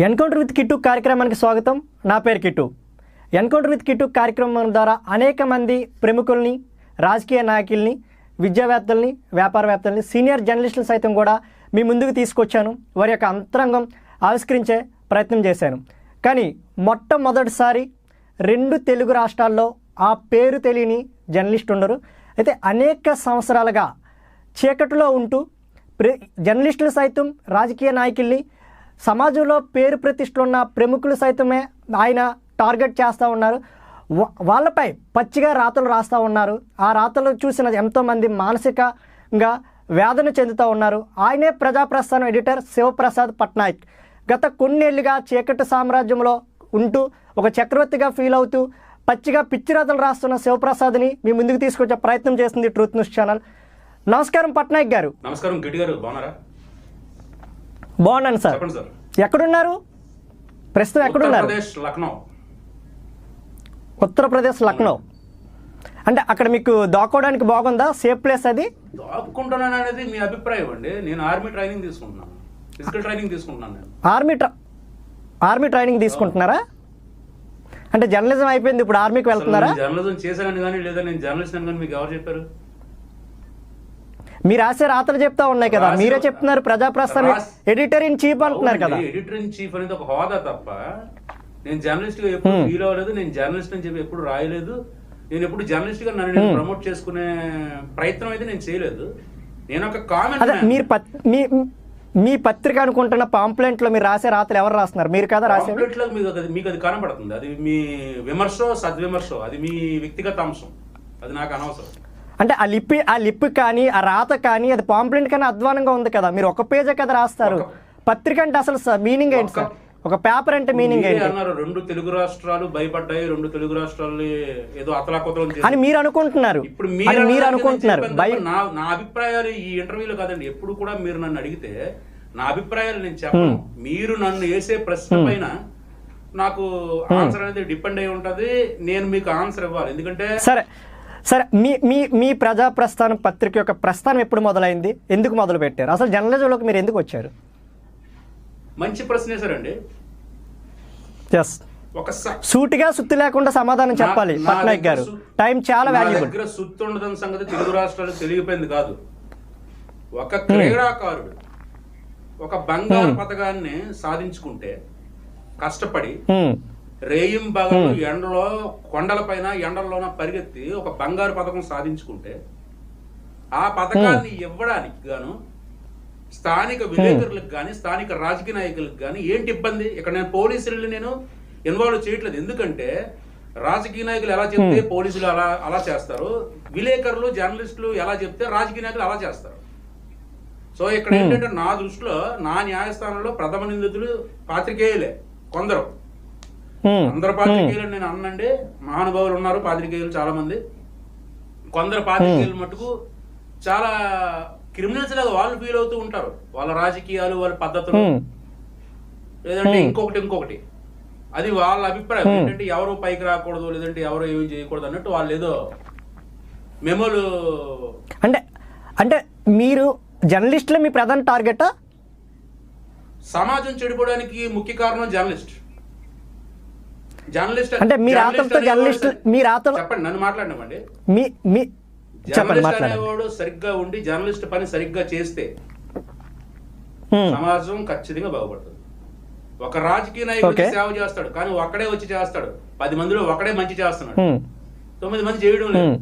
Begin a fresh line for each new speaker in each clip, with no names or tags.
Encounter with kit కార్యక్రమానికి స్వాగతం. నా పేరు కిట్టు. ఎన్కౌంటర్ విత్ కిట్టు కార్యక్రమం ద్వారా అనేక మంది ప్రముఖుల్ని, రాజకీయ నాయకుల్ని, విద్యావేత్తల్ని, వ్యాపారవేత్తల్ని, సీనియర్ జర్నలిస్టులు సైతం కూడా మీ ముందుకు తీసుకొచ్చాను. వారి యొక్క అంతరంగం ఆవిష్కరించే ప్రయత్నం చేశాను. కానీ మొట్టమొదటిసారి 2 తెలుగు రాష్ట్రాల్లో ఆ పేరు తెలియని జర్నలిస్ట్ ఉండరు. అయితే అనేక సంవత్సరాలుగా చీకటిలో ఉంటూ జర్నలిస్టులు సైతం, రాజకీయ నాయకుల్ని, సమాజంలో పేరు ప్రతిష్టలు ఉన్న ప్రముఖులు సైతమే ఆయన టార్గెట్ చేస్తూ ఉన్నారు. వాళ్ళపై పచ్చిగా రాతలు రాస్తూ ఉన్నారు. ఆ రాతలు చూసిన ఎంతోమంది మానసికంగా వేదన చెందుతూ ఉన్నారు. ఆయనే ప్రజాప్రస్థానం ఎడిటర్ శివప్రసాద్ పట్నాయక్. గత కొన్నేళ్లుగా చీకటి సామ్రాజ్యంలో ఉంటూ ఒక చక్రవర్తిగా ఫీల్ అవుతూ పచ్చిగా పిచ్చి రాతలు రాస్తున్న శివప్రసాద్ని మీ ముందుకు తీసుకొచ్చే ప్రయత్నం చేస్తుంది ట్రూత్ న్యూస్ ఛానల్. నమస్కారం పట్నాయక్ గారు.
నమస్కారం గిట్టి గారు, బాగున్నారా?
బాగున్నాను సార్.
చెప్పండి సార్.
ఎక్కడున్నారు ప్రస్తుతం? ఎక్కడున్నారు? ఉత్తరప్రదేశ్ లక్నో. అంటే అక్కడ మీకు దాక్కోవడానికి బాగుందా? సేఫ్ ప్లేస్ అది?
దాక్కుంటున్నాను అనేది మీ అభిప్రాయం అండి. నేను ఆర్మీ ట్రైనింగ్ తీసుకుంటున్నాను, ఫిజికల్ ట్రైనింగ్ తీసుకుంటున్నాను. నేను
ఆర్మీ ట్రైనింగ్ తీసుకుంటున్నారా? అంటే జర్నలిజం అయిపోయింది, ఇప్పుడు ఆర్మీకి వెళ్తున్నారా?
జర్నలిజం చేశానని కానీ, లేదా నేను జర్నలిస్ట్ అని కానీ మీకు ఎవరు చెప్పారు?
మీరు రాసే రాతలు చెప్తా ఉన్నాయి కదా, మీరే చెప్తున్నారు. ప్రజాప్రస్థానం ఎడిటర్ ఇన్ చీఫ్ అంటున్నారు కదా.
ఎడిటర్ ఇన్ చీఫ్ అనేది ఒక హోదా తప్ప నేను జర్నలిస్ట్ గా ఎప్పుడు ఫీల్ అవ్వలేదు. నేను జర్నలిస్ట్ అని చెప్పి ఎప్పుడు రాయలేదు. నేను ఎప్పుడు జర్నలిస్ట్ గా నన్ను ప్రమోట్ చేసుకునే ప్రయత్నం అయితే నేను చేయలేదు. నేను ఒక కామెంట్,
మీ పత్రిక అనుకుంటున్న పాంప్లెంట్ లో మీరు రాసే రాతలు ఎవరు రాస్తున్నారు? మీరు కదా రాసే.
మీకు అది కనబడుతుంది. అది మీ విమర్శో సద్విమర్శో, అది మీ వ్యక్తిగత అంశం, అది నాకు అనవసరం.
అంటే ఆ లిప్ కానీ, ఆ రాత కానీ, అది పాంప్లెంట్ కానీ అధ్వానంగా ఉంది కదా. మీరు ఒక పేజే కదా రాస్తారు. పత్రిక అంటే అసలు మీనింగ్ ఏంటి సార్? ఒక పేపర్ అంటే మీనింగ్ ఏంటి
అన్నారు? 2 తెలుగు రాష్ట్రాలు భయపడ్డాయి, 2 తెలుగు రాష్ట్రాలు ఏదో అతలాకుతలం
అని మీరు అనుకుంటున్నారు.
ఇప్పుడు మీరు అనుకుంటున్నారు. నా అభిప్రాయాలు ఈ ఇంటర్వ్యూలో కాదండి. ఎప్పుడు కూడా మీరు నన్ను అడిగితే నా అభిప్రాయాలు నేను చెప్పను. మీరు నన్ను వేసే ప్రశ్న పైన నాకు ఆన్సర్ అనేది డిపెండ్ అయి ఉంటది. నేను మీకు ఆన్సర్ ఇవ్వాలి. ఎందుకంటే
సరే మీ ప్రజాప్రస్థానం పత్రిక యొక్క ప్రస్థానం ఎప్పుడు మొదలైంది? ఎందుకు మొదలు పెట్టారు? అసలు జర్నలిజంలోకి మీరు ఎందుకు వచ్చారు?
మంచి ప్రశ్నే సార్ అండి.
సూటిగా సుత్తి లేకుండా సమాధానం చెప్పాలి పట్నాయక్ గారు. టైం చాలా వాల్యుబుల్.
దగ్గర సుత్తి ఉండదని సంగతి తెలుగు రాష్ట్రాలకు తెలియపోయింది కాదు. ఒక క్రీడాకారుడు ఒక బంగారు పథకాన్ని సాధించుకుంటే కష్టపడి రేయింబగలు ఎండలో కొండలపైన ఎండల్లోన పరిగెత్తి ఒక బంగారు పథకం సాధించుకుంటే ఆ పథకాన్ని ఇవ్వడానికి గాను స్థానిక విలేకరులకు కానీ, స్థానిక రాజకీయ నాయకులకు కానీ ఏంటి ఇబ్బంది? ఇక్కడ నేను పోలీసులు నేను ఇన్వాల్వ్ చేయట్లేదు. ఎందుకంటే రాజకీయ నాయకులు ఎలా చెప్తే పోలీసులు అలా చేస్తారు, విలేకరులు జర్నలిస్టులు ఎలా చెప్తే రాజకీయ నాయకులు అలా చేస్తారు. సో ఇక్కడ ఏంటంటే నా దృష్టిలో నా న్యాయస్థానంలో ప్రథమ నిందితులు పాత్రికేయులే. కొందరు, అందరు పాత్రికేయులు నేను అన్నండి, మహానుభావులు ఉన్నారు పాత్రికేయులు చాలా మంది. కొందరు పాత్రికేయులు మటుకు చాలా క్రిమినల్స్ లాగా వాళ్ళు ఫీల్ అవుతూ ఉంటారు. వాళ్ళ రాజకీయాలు, వాళ్ళ పద్ధతులు, లేదంటే ఇంకొకటి అది వాళ్ళ అభిప్రాయం. ఏంటంటే ఎవరు పైకి రాకూడదు, లేదంటే ఎవరు ఏమి చేయకూడదు అన్నట్టు వాళ్ళు ఏదో మెమోలు.
అంటే మీరు జర్నలిస్టులు మీ ప్రధాన టార్గెటా?
సమాజం చెడిపోవడానికి ముఖ్య కారణం జర్నలిస్ట్
అంటే మీ రాతలతో
చెప్పండి, నన్ను మాట్లాడినామండి.
జర్నలిస్ట్
అనేవాడు సరిగ్గా ఉండి జర్నలిస్ట్ పని సరిగ్గా చేస్తే సమాజం ఖచ్చితంగా బాగుపడుతుంది. ఒక రాజకీయ నాయకుడు సేవ చేస్తాడు, కానీ ఒక్కడే వచ్చి చేస్తాడు. 10 మందిలో ఒకడే మంచి చేస్తున్నాడు, 9 మంది చేయడం లేదు.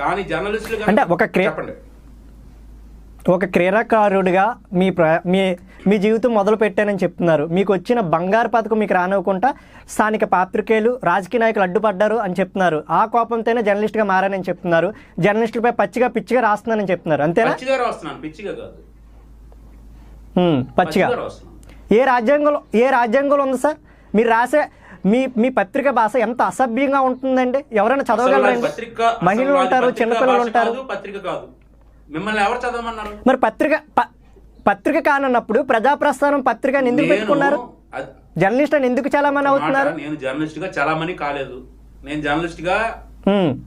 కానీ జర్నలిస్టులు
చెప్పండి, ఒక క్రీడాకారుడిగా మీ జీవితం మొదలు పెట్టానని చెప్తున్నారు. మీకు వచ్చిన బంగారు పథకం మీకు రానివ్వకుండా స్థానిక పాత్రికేయులు, రాజకీయ నాయకులు అడ్డుపడ్డారు అని చెప్తున్నారు. ఆ కోపంతోనే జర్నలిస్ట్గా మారానని చెప్తున్నారు. జర్నలిస్టులపై పిచ్చిగా రాస్తున్నానని చెప్తున్నారు. అంతేనా? పచ్చిగా ఏ రాజ్యాంగంలో ఉంది సార్? మీరు రాసే మీ పత్రిక భాష ఎంత అసభ్యంగా ఉంటుందండి. ఎవరైనా చదవగలరండి? మహిళలు ఉంటారు, చిన్నపిల్లలు ఉంటారు.
పత్రిక కాదు, మిమ్మల్ని ఎవరు చదవమన్నారు?
మరి పత్రిక కానన్నప్పుడు ప్రజాప్రస్థానం పత్రిక ఎందుకు పెట్టుకున్నారు? జర్నలిస్ట్ అని ఎందుకు చాలామంది అవుతున్నారు?
నేను జర్నలిస్ట్ గా చాలామంది కాలేదు. నేను జర్నలిస్ట్ గా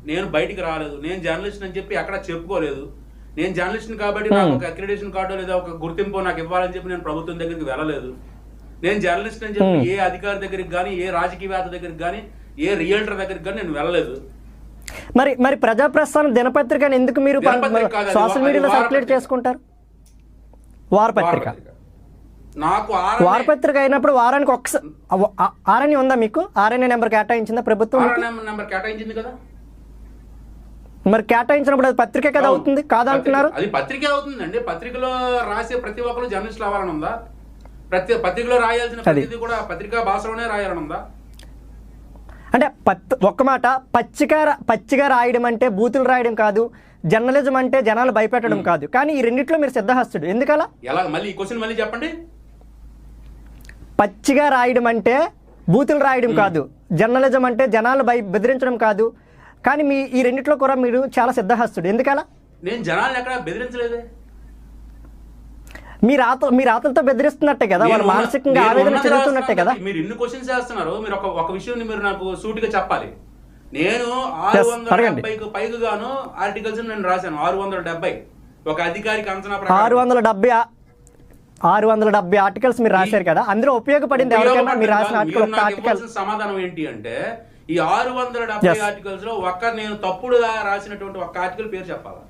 నేను బయటికి రాలేదు. నేను జర్నలిస్ట్ అని చెప్పి ఎక్కడ చెప్పుకోలేదు. నేను జర్నలిస్ట్ కాబట్టి నాకు ఒక అక్రిడేషన్ కార్డు లేదా ఒక గుర్తింపు నాకు ఇవ్వాలని చెప్పి నేను ప్రభుత్వం దగ్గరికి వెళ్ళలేదు. నేను జర్నలిస్ట్ అని చెప్పి ఏ అధికారి దగ్గరికి కానీ, ఏ రాజకీయవేత్త దగ్గరికి కానీ, ఏ రియల్టర్ దగ్గరికి కానీ నేను వెళ్ళలేదు.
మరి మరి ప్రజాప్రస్థానం దినపత్రికని ఎందుకు మీరు
దినపత్రిక కాదు,
సోషల్ మీడియాలో
వారపత్రిక.
సర్క్యులేట్ చేసుకుంటారు? వారపత్రిక.
నాకు
వారపత్రిక అయినప్పుడు వారానికి ఒకసారి ఆర్ఎన్ఏ ఉందా మీకు? ఆర్ఎన్ఏ నెంబర్ కేటాయించిందా ప్రభుత్వం?
నెంబర్ కేటాయించింది కదా.
మరి కేటాయించినప్పుడు అది పత్రికే కదా అవుతుంది, కాదంటున్నారు?
అది పత్రికే అవుతుందండి. పత్రికలో రాసే ప్రతి ఒక్కరు జర్నలిస్టులు అవ్వాలని ఉందా? పత్రికలో రాయాల్సిన ప్రతిదీ కూడా పత్రికా భాషలోనే రాయాలని ఉందా?
అంటే ఒక్క మాట, పచ్చిగా రాయడం అంటే బూతులు రాయడం కాదు, జర్నలిజం అంటే జనాలు భయపెట్టడం కాదు. కానీ ఈ రెండిట్లో మీరు సిద్ధహస్తుడు, ఎందుకలా?
ఎలా? మళ్ళీ ఈ క్వశ్చన్ మళ్ళీ చెప్పండి.
పచ్చిగా రాయడం అంటే బూతులు రాయడం కాదు, జర్నలిజం అంటే జనాలు బెదిరించడం కాదు. కానీ ఈ రెండిట్లో కూడా మీరు చాలా సిద్ధహస్తుడు, ఎందుకలా?
నేను జనాలను ఎక్కడ బెదిరించలేదే.
మీ రాతలతో బెదిరిస్తున్నట్టే కదా, వాళ్ళు మానసికంగా ఆవేదన చెందుతున్నట్టే కదా.
మీరు ఇన్ని క్వశ్చన్స్ చేస్తున్నారు. మీరు ఒక విషయం మీరు నాకు సూటిగా చెప్పాలి. నేను 670కు పైగా గాను ఆర్టికల్స్ నేను రాశాను. 670 ఒక అధికారికి అంచనా ప్రకారం
670 ఆర్టికల్స్ మీరు రాశారు కదా, అందులో ఉపయోగపడింది ఎవరికైనా? మీరు రాసిన ఆర్టికల్
సమాధానం ఏంటి అంటే, ఈ 670 ఆర్టికల్స్ లో నేను తప్పుడుగా రాసినటువంటి ఒక్క ఆర్టికల్ పేరు చెప్పాలా?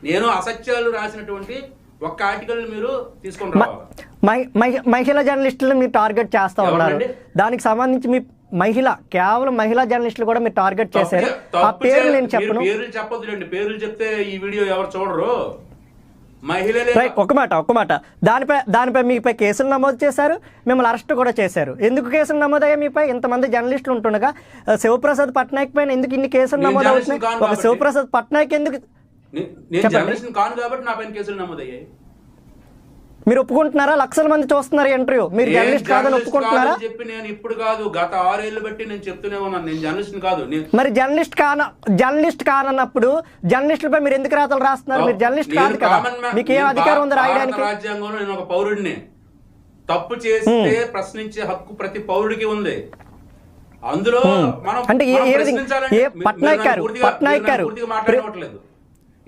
నేను అసత్యాలు రాసినటువంటి ఒక్క ఆర్టికల్ మీరు తీసుకొని రావాలి.
మహిళా జర్నలిస్టులను మీరు టార్గెట్ చేస్తా ఉన్నారు. దానికి సంబంధించి మీ కేవలం మహిళా జర్నలిస్టులు కూడా మీరు టార్గెట్ చేశారు. ఆ పేర్లు నేను చెప్పను.
పేర్లు చెప్పొద్దులేండి. పేర్లు చెప్తే ఈ వీడియో ఎవరు చూడరు. మహిళలే.
ఒక మాట దానిపై మీపై కేసులు నమోదు చేశారు, మిమ్మల్ని అరెస్ట్ కూడా చేశారు. ఎందుకు కేసులు నమోదయ్యాయి మీపై? ఇంతమంది జర్నలిస్టులు ఉంటుండగా శివప్రసాద్ పట్నాయక్ పైన ఎందుకు ఇన్ని కేసులు నమోదు అవుతున్నాయి? ఒక శివప్రసాద్ పట్నాయక్ ఎందుకు?
నేను జర్నలిస్ట్ కాను కాబట్టి నా పైన కేసులు నమోదయ్యాయి.
మీరు ఒప్పుకుంటున్నారా? లక్షల మంది చూస్తున్నారు ఇంటర్వ్యూ, మీరు జర్నలిస్ట్ కాదని ఒప్పుకుంటున్నారా?
చెప్పి నేను ఇప్పుడు కాదు, గత 6 ఏళ్ళు బట్టి నేను చెప్తూనే ఉన్నాను, నేను జర్నలిస్ట్ కాదు.
మరి జర్నలిస్ట్ కానప్పుడు జర్నలిస్టులపై మీరు ఎందుకు రాతలు రాస్తున్నారు? మీరు జర్నలిస్ట్ కాదు కదా, మీకు ఏం అధికారం ఉంది రాయడానికి?
రాజ్యాంగంలో నేను ఒక పౌరుడిని. తప్పు చేస్తే ప్రశ్నించే హక్కు ప్రతి పౌరుడికి ఉంది. అందులో మనం
అంటే పట్నాయక్ గారు
మాట్లాడట్లేదు.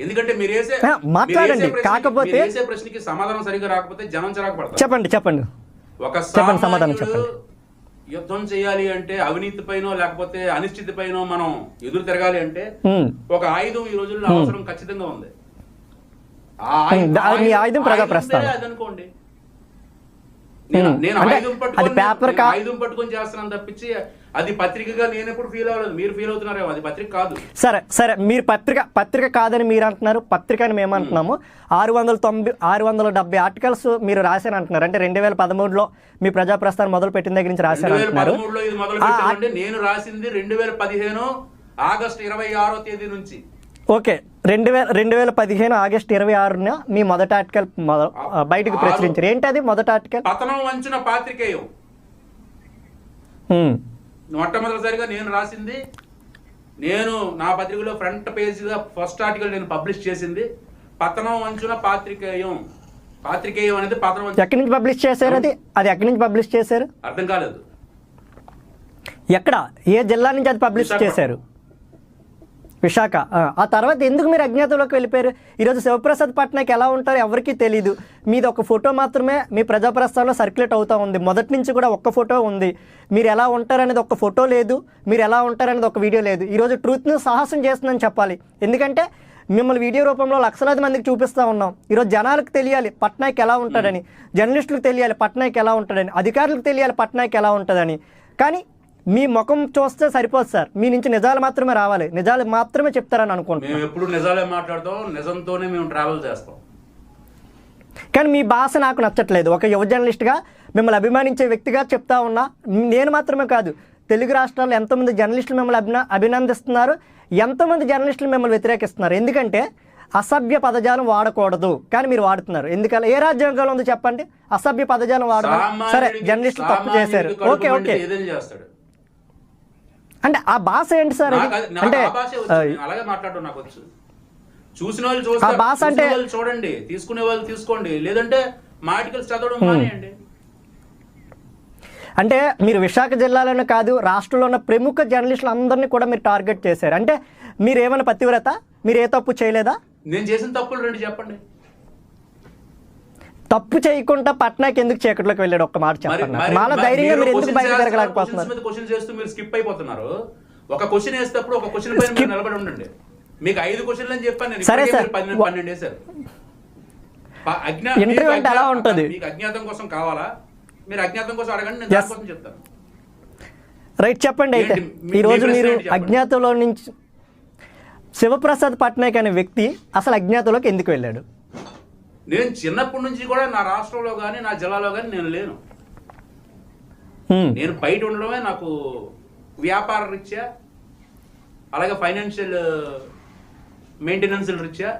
ఎందుకంటే మీరు
మాట్లాడండి, కాకపోతే
ప్రశ్నకి సమాధానం సరిగా రాకపోతే జనం చిరాకు పడతారు.
చెప్పండి.
ఒక
సమాధానం చెప్పండి.
యుద్ధం చేయాలి అంటే అవినీతి పైనో లేకపోతే అనిశ్చితి పైనో మనం ఎదురు తిరగాలి అంటే ఒక ఆయుధం ఈ రోజుల్లో అవసరం ఖచ్చితంగా ఉంది.
ఆయుధం ప్రజాప్రస్థానం
అదనుకోండి. నేను ఆయుధం పట్టుకొని చేస్తున్నాను తప్పించి అది పత్రికగా నేను ఎప్పుడు ఫీల్ అవ్వలేదు. మీరు ఫీల్ అవుతున్నారేమో, అది పత్రిక కాదు.
సరే మీరు పత్రిక కాదని మీరు అంటున్నారు, పత్రిక అని మేము అంటున్నాము. 670 ఆర్టికల్స్ మీరు రాశారు అంటున్నారు. అంటే 2013లో మీ ప్రజాప్రస్థానం మొదలు పెట్టిన దగ్గర నుంచి రాశారు అంటున్నారు.
2013లో ఇది మొదలు పెట్టామంటే నేను రాసింది 2015 ఆగస్టు 26వ తేదీ నుంచి.
ఓకే, 2015 ఆగస్టు 26న మీ మొదటి ఆర్టికల్ బయటకు ప్రచురించారు. ఏంటి అది మొదటి ఆర్టికల్?
పతనం వంచిన పాత్రికేయం. మొట్టమొదటిసారిగా నేను రాసింది, నేను నా పత్రికలో ఫ్రంట్ పేజ్గా ఫస్ట్ ఆర్టికల్ నేను పబ్లిష్ చేసింది పతనం వంచున పాత్రికేయం. పాత్రికేయం అనేది పతనం.
ఎక్కడి నుంచి పబ్లిష్ చేశారు? అది ఎక్కడి నుంచి పబ్లిష్ చేశారు?
అర్థం కాలేదు.
ఎక్కడ, ఏ జిల్లా నుంచి అది పబ్లిష్ చేశారు? విశాఖ. ఆ తర్వాత ఎందుకు మీరు అజ్ఞాతంలోకి వెళ్ళిపోయారు? ఈరోజు శివప్రసాద్ పట్నాయక్ ఎలా ఉంటారో ఎవరికీ తెలియదు. మీది ఒక ఫోటో మాత్రమే మీ ప్రజాప్రస్థానంలో సర్క్యులేట్ అవుతూ ఉంది. మొదటి నుంచి కూడా ఒక్క ఫోటో ఉంది. మీరు ఎలా ఉంటారనేది ఒక్క ఫోటో లేదు, మీరు ఎలా ఉంటారనేది ఒక వీడియో లేదు. ఈరోజు ట్రూత్ను సాహసం చేస్తుందని చెప్పాలి. ఎందుకంటే మిమ్మల్ని వీడియో రూపంలో లక్షలాది మందికి చూపిస్తూ ఉన్నాం. ఈరోజు జనాలకు తెలియాలి పట్నాయక్ ఎలా ఉంటాడని, జర్నలిస్టులకు తెలియాలి పట్నాయక్ ఎలా ఉంటాడని, అధికారులకు తెలియాలి పట్నాయక్ ఎలా ఉంటుందని. కానీ మీ ముఖం చూస్తే సరిపోదు సార్, మీ నుంచి నిజాలు మాత్రమే రావాలి, నిజాలు మాత్రమే చెప్తారని అనుకుంటున్నాం.
మేము ఎప్పుడు నిజాలే మాట్లాడతాం, నిజంతోనే మేము ట్రావెల్ చేస్తాం.
కానీ మీ భాష నాకు నచ్చట్లేదు. ఒక యువ జర్నలిస్ట్గా మిమ్మల్ని అభిమానించే వ్యక్తిగా చెప్తా ఉన్నా, నేను మాత్రమే కాదు, తెలుగు రాష్ట్రాల్లో ఎంతోమంది జర్నలిస్టులు మిమ్మల్ని అభినందిస్తున్నారు, ఎంతోమంది జర్నలిస్టులు మిమ్మల్ని వ్యతిరేకిస్తున్నారు. ఎందుకంటే అసభ్య పదజాలం వాడకూడదు, కానీ మీరు వాడుతున్నారు. ఎందుకలా? ఏ రాజ్యాంగంలో ఉందో చెప్పండి అసభ్య పదజాలం వాడదు? సరే, జర్నలిస్టులు తప్పు చేశారు, ఓకే. అంటే ఆ భాష ఏంటి సార్? అంటే
అలాగే మాట్లాడడం నాకు వచ్చు. చూసిన వాళ్ళు చూస్తారు, భాష అంటే చూడండి, తీసుకునే వాళ్ళు తీసుకోండి, లేదంటే మా ఆర్టికల్స్ చదవడం మానేయండి.
అంటే మీరు విశాఖ జిల్లాలోనే కాదు, రాష్ట్రంలో ఉన్న ప్రముఖ జర్నలిస్టులు అందరినీ కూడా మీరు టార్గెట్ చేశారు. అంటే మీరు ఏమైనా పతివ్రత? మీరు ఏ తప్పు చేయలేదా?
నేను చేసిన తప్పులు 2 చెప్పండి.
తప్పు చేయకుండా పట్నాకి ఎందుకు చీకట్లోకి వెళ్ళాడు? ఒక్క మాట చెప్పండి. మాలో ధైర్యంగా మీరు ఎందుకు బయట తిరగలేకపోతున్నారు?
క్వశ్చన్ చేస్తూ మీరు స్కిప్ అయిపోతున్నారు. ఒక క్వశ్చన్ వేసేటప్పుడు ఒక క్వశ్చన్ పైన మీరు నిలబడి ఉండండి. మీకు 5 క్వశ్చన్లు అని చెప్పాను నేను.
సరే సార్,
12 వేశారు.
ఇంటర్వ్యూ అంటే ఎలా ఉంటుంది?
మీకు అజ్ఞాతం కోసం కావాలా? మీరు అజ్ఞాతం కోసం అడగండి, నేను దానికోసం చెప్తాను.
రైట్, చెప్పండి. అయితే ఈరోజు మీరు అజ్ఞాతంలో నుంచి శివప్రసాద్ పట్నాయక్ అనే వ్యక్తి అసలు అజ్ఞాతంలోకి ఎందుకు వెళ్ళాడు?
నేను చిన్నప్పటి నుంచి కూడా నా రాష్ట్రంలో కానీ నా జిల్లాలో కానీ నేను లేను. నేను బయట ఉండడమే నాకు వ్యాపార రీత్యా, అలాగే ఫైనాన్షియల్ మెయింటెనెన్స్ రీత్యా,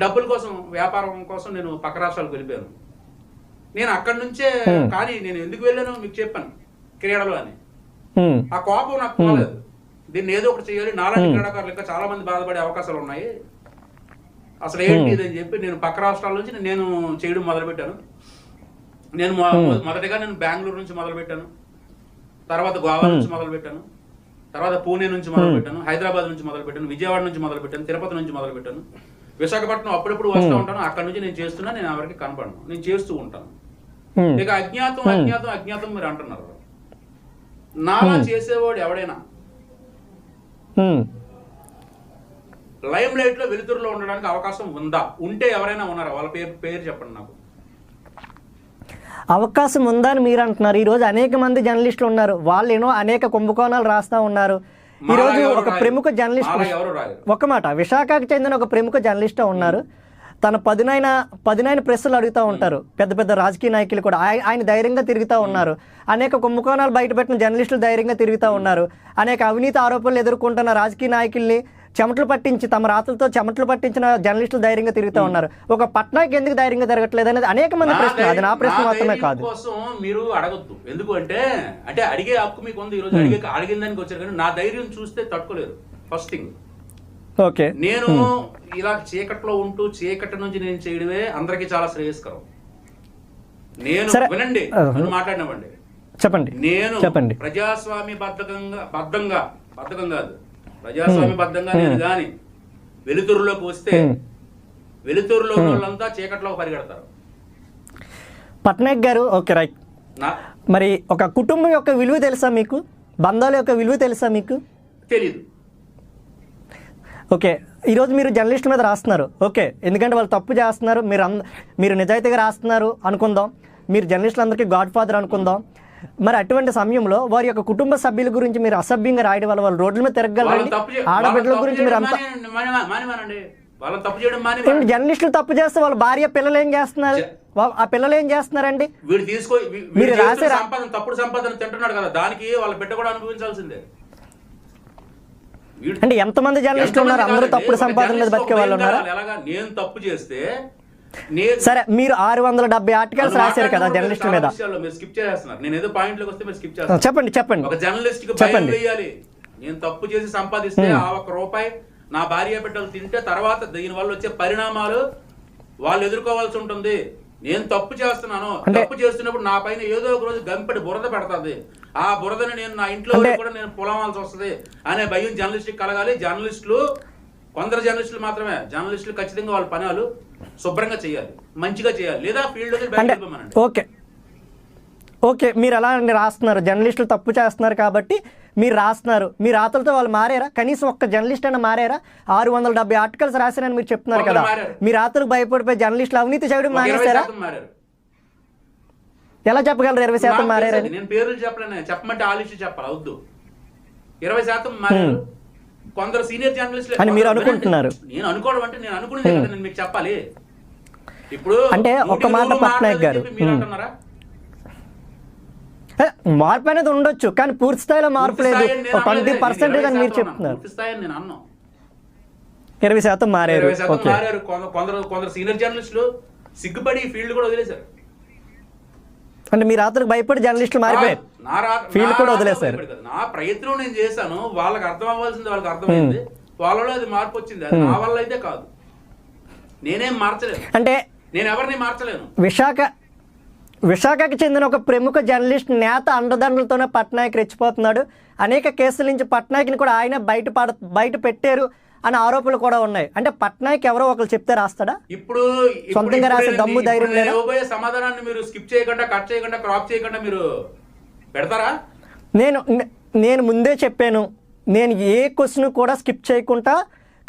డబ్బుల కోసం, వ్యాపారం కోసం నేను పక్క రాష్ట్రాలకు వెళ్ళిపోయాను. నేను అక్కడి నుంచే, కానీ నేను ఎందుకు వెళ్ళాను మీకు చెప్పాను, క్రీడలు అని. ఆ కోపం నాకు పోలేదు. దీన్ని ఏదో ఒకటి చేయాలి, నాలాంటి క్రీడాకారులు ఇంకా చాలా మంది బాధపడే అవకాశాలు ఉన్నాయి, అసలు ఏంటి ఇదని చెప్పి నేను పక్క రాష్ట్రాల నుంచి నేను చేయడం మొదలుపెట్టాను. నేను మొదటిగా నేను బెంగళూరు నుంచి మొదలుపెట్టాను, తర్వాత గోవా నుంచి మొదలుపెట్టాను, తర్వాత పూణే నుంచి మొదలుపెట్టాను, హైదరాబాద్ నుంచి మొదలుపెట్టాను, విజయవాడ నుంచి మొదలుపెట్టాను, తిరుపతి నుంచి మొదలుపెట్టాను, విశాఖపట్నం అప్పుడప్పుడు వస్తూ ఉంటాను. అక్కడ నుంచి నేను చేస్తున్నా, నేను ఎవరికి కనపడను, నేను చేస్తూ ఉంటాను. ఇక అజ్ఞాతం అజ్ఞాతం అజ్ఞాతం మీరు అంటున్నారు. నాలా చేసేవాడు ఎవడైనా లైమ్ లైట్ లో వెలుతురులో ఉండడానికి అవకాశం ఉందా? ఉంటే ఎవరైనా ఉన్నారా? వాళ్ళ పేరు చెప్పండి నాకు.
అవకాశం ఉందా అని మీరు అంటున్నారు. ఈరోజు అనేక మంది జర్నలిస్టులు ఉన్నారు, వాళ్ళు ఏమో అనేక కుంభకోణాలు రాస్తా ఉన్నారు. ఈరోజు ఒక ప్రముఖ జర్నలిస్ట్, ఒక మాట, విశాఖకు చెందిన ఒక ప్రముఖ జర్నలిస్ట్ ఉన్నారు. తన పదునైన ప్రశ్నలు అడుగుతూ ఉంటారు పెద్ద పెద్ద రాజకీయ నాయకులు కూడా. ఆయన ధైర్యంగా తిరుగుతూ ఉన్నారు. అనేక కుంభకోణాలు బయటపెట్టిన జర్నలిస్టులు ధైర్యంగా తిరుగుతూ ఉన్నారు. అనేక అవినీతి ఆరోపణలు ఎదుర్కొంటున్న రాజకీయ నాయకుల్ని చెమటలు పట్టించి, తమ రాతలతో చెమటలు పట్టించిన జర్నలిస్టులు ధైర్యంగా తిరుగుతూ ఉన్నారు. ఒక పట్నాయక్ ఎందుకు ధైర్యంగా తిరగట్లేదు అనేది అనేక మంది ప్రశ్న. అది నా ప్రశ్న మాత్రమే కాదు.
కోసం మీరు అడగొద్దు. ఎందుకు అంటే అడిగే హక్కు మీకు ఉంది. ఈరోజు అడిగిన దానికి వచ్చారు, కానీ నా ధైర్యం చూస్తే తట్టుకోలేరు. ఫస్ట్ థింగ్,
ఓకే,
నేను ఇలా చీకట్లో ఉంటూ చీకటి నుంచి నేను చేయడమే అందరికి చాలా శ్రేయస్కరం. నేను వినండి, మాట్లాడినవ్వండి,
చెప్పండి.
నేను ప్రజాస్వామ్య బద్ధంగా కాదు, ప్రజాస్వామ్యబద్ధంగా నేను గాని వెలుతురులోకి వస్తే వెలుతురులో వాళ్ళంతా చీకట్లోకి పరిగెడతారు.
పట్నాయక్ గారు, ఓకే రైట్. మరి ఒక కుటుంబం యొక్క విలువ తెలుసా మీకు? బంధాల యొక్క విలువ తెలుసా మీకు?
తెలీదు.
ఓకే, ఈరోజు మీరు జర్నలిస్టుల మీద రాస్తున్నారు, ఓకే, ఎందుకంటే వాళ్ళు తప్పు చేస్తున్నారు, మీరు నిజాయితీగా రాస్తున్నారు అనుకుందాం, మీరు జర్నలిస్టులందరికీ గాడ్ ఫాదర్ అనుకుందాం. మరి అటువంటి సమయంలో వారి యొక్క కుటుంబ సభ్యుల గురించి మీరు అసభ్యంగా రాయడం వల్ల వాళ్ళు రోడ్ల మీద తిరగలరండి. ఆడబిడ్డల గురించి మీరు అంతా, జర్నలిస్టులు తప్పు చేస్తే వాళ్ళ భార్య పిల్లలు ఏం చేస్తున్నారు? ఆ పిల్లలు ఏం చేస్తున్నారండి?
మీరు రాసే తప్పుడు సంపాదన తింటున్నాడు కదా, దానికి వాళ్ళ బిడ్డ కూడా అనుభవించాల్సిందే.
అంటే ఎంతమంది జర్నలిస్టులు ఉన్నారు? అందరూ తప్పుడు సంపాదన మీద బతికే వాళ్ళు ఉన్నారా?
నేను తప్పు చేస్తే
సరే, మీరు 670 ఆర్టికల్స్ రాశారు కదా జర్నలిస్టుల మీద.
స్కిప్ చేస్తున్నారు. నేను ఏదో పాయింట్ లోకి వస్తే మీరు స్కిప్ చేస్తారు.
చెప్పండి.
ఒక జర్నలిస్ట్ కి భయం వేయాలి. నేను తప్పు చేసి సంపాదిస్తే ఆ ₹1 నా భార్య బిడ్డలు తింటే తర్వాత దీని వల్ల వచ్చే పరిణామాలు వాళ్ళు ఎదుర్కోవాల్సి ఉంటుంది. నేను తప్పు చేస్తున్నాను, తప్పు చేస్తున్నప్పుడు నా పైన ఏదో ఒక రోజు గంపెడి బురద పెడతాది. ఆ బురదని నేను నా ఇంట్లో కూడా నేను పొలవాల్సి వస్తుంది అనే భయం జర్నలిస్ట్కి కలగాలి. కొందరు జర్నలిస్టులు మాత్రమే, జర్నలిస్టులు ఖచ్చితంగా వాళ్ళ పనులు శుభ్రంగా చేయాలి, మంచిగా చేయాలి, లేదా ఫీల్డ్.
ఓకే, మీరు అలా రాస్తున్నారు, జర్నలిస్టులు తప్పు చేస్తున్నారు కాబట్టి మీరు రాస్తున్నారు. మీ రాతలతో వాళ్ళు మారారా? కనీసం ఒక్క జర్నలిస్ట్ అయినా మారారా? 670 ఆర్టికల్స్ రాశారని మీరు చెప్తున్నారు కదా, మీ రాతలకు భయపడిపోయి జర్నలిస్టులు అవినీతి చేయడం మానేశారా? ఎలా చెప్పగలరు 20% మారారని?
నేను పేర్లు చెప్పలేను, చెప్పమంటే ఆలోచించి చెప్పాలి, వద్దు. 20% మారారు. కొందరు సీనియర్ జర్నలిస్టులు
అని మీరు అనుకుంటున్నారు.
నేను అనుకోవడం అంటే నేను అనుకునేదే కదా నేను మీకు చెప్పాలి. ఇప్పుడు
అంటే ఒక మాట పట్నాయక్ గారు,
మీరు అంటున్నారా?
మార్పు అనేది ఉండొచ్చు, కానీ పూర్తి స్థాయిలో మార్పు లేదు. 20% అని మీరు చెప్తున్నారు. 20% మారారు.
కొందరు సీనియర్ జర్నలిస్టులు సిగ్గుపడి ఫీల్డ్ కూడా వదిలేశారు.
అంటే మీ రాత్రికి భయపడి జర్నలిస్టులు మారిపోయారు, ఫీల్డ్ కూడా వదిలేశారు.
నా ప్రయత్నం నేను చేశాను, వాళ్ళకి అర్థం అవ్వాల్సింది వాళ్ళకి అర్థమైంది, వాళ్ళలో అది మార్పు వచ్చింది. అది నా వల్ల అయితే కాదు, నేనేం మార్చలేను.
అంటే
నేను ఎవరిని మార్చలేను.
విశాఖకి చెందిన ఒక ప్రముఖ జర్నలిస్ట్ నేత అండదండలతోనే పట్నాయక్ రెచ్చిపోతున్నాడు. అనేక కేసుల నుంచి పట్నాయక్ని కూడా ఆయన బయట పెట్టారు అనే ఆరోపణలు కూడా ఉన్నాయి. అంటే పట్నాయక్ ఎవరో ఒకరు చెప్తే రాస్తాడా?
ఇప్పుడు
సొంతంగా రాసే దమ్ము ధైర్యం లేదా?
ఇవ్వబోయే సమాధానాన్ని మీరు స్కిప్ చేయకుండా, కట్ చేయకుండా, క్రాప్ చేయకుండా మీరు పెడతారా?
నేను ముందే చెప్పాను, నేను ఏ క్వశ్చన్ కూడా స్కిప్ చేయకుండా,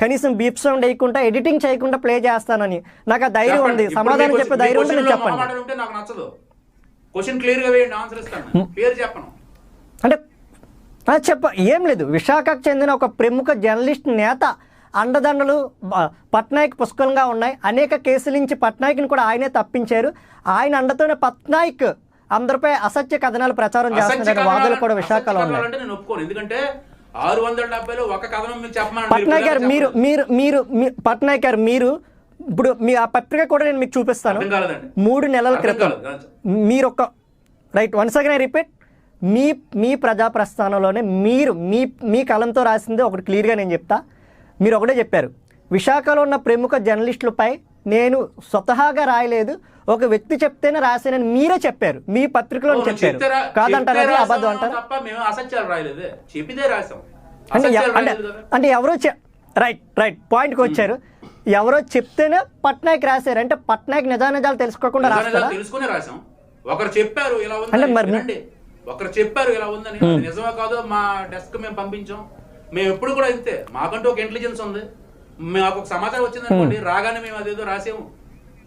కనీసం బీప్ సౌండ్ వేయకుండా, ఎడిటింగ్ చేయకుండా ప్లే చేస్తానని నాకు ఆ ధైర్యం ఉంది. సమాధానం చెప్పే ధైర్యం ఉంది, నేను చెప్పండి.
నాకు నచ్చదు. క్వశ్చన్ క్లియర్ గా వేయండి, ఆన్సర్ ఇస్తాను. పేరు చెప్పను.
అంటే ఏం లేదు, విశాఖకు చెందిన ఒక ప్రముఖ జర్నలిస్ట్ నేత అండదండలు పట్నాయక్ పుష్కలంగా ఉన్నాయి. అనేక కేసుల నుంచి పట్నాయక్ని కూడా ఆయనే తప్పించారు. ఆయన అండతోనే పట్నాయక్ అందరిపై అసత్య కథనాలు ప్రచారం చేస్తున్నారు. వాదులు కూడా విశాఖలో ఉన్నాయి.
నేను ఒప్పుకోను. ఎందుకంటే 670లో ఒక కథనం మీకు చెప్పమని
పట్నాయక్ గారు మీరు పట్నాయక్ గారు మీరు ఇప్పుడు మీ ఆ పత్రిక కూడా నేను మీకు చూపిస్తాను. 3 నెలల క్రితం మీరు ఒక right once again I repeat, మీ ప్రజా ప్రస్థానంలోనే మీరు మీ కలంతో రాసింది ఒకటి క్లియర్గా నేను చెప్తా. మీరు ఒకటే చెప్పారు, విశాఖలో ఉన్న ప్రముఖ జర్నలిస్టులపై నేను స్వతహాగా రాయలేదు, ఒక వ్యక్తి చెప్తేనే రాసానని మీరే చెప్పారు. మీ పత్రికలో చెప్పారు. కాదంటారు, అది అబద్ధం అంటారు. అంటే ఎవరో రైట్ పాయింట్కి వచ్చారు. ఎవరో చెప్తేనే పట్నాయక్ రాశారు. అంటే పట్నాయక్ నిజానిజాలు తెలుసుకోకుండా రాస్తారా?
తెలుసుకునే రాసాం. ఒకరు చెప్పారు ఇలా ఉంది,
అంటే మరి
ఒకరు చెప్పారు ఇలా ఉందని. నిజమా కాదో మా డెస్క్ మేము పంపించాం. మేము ఎప్పుడు కూడా ఇంతే, మాకంటూ ఒక ఇంటెలిజెన్స్ ఉంది. మాకు ఒక సమాచారం వచ్చింది అనుకోండి, రాగానే మేము అదేదో రాసాము.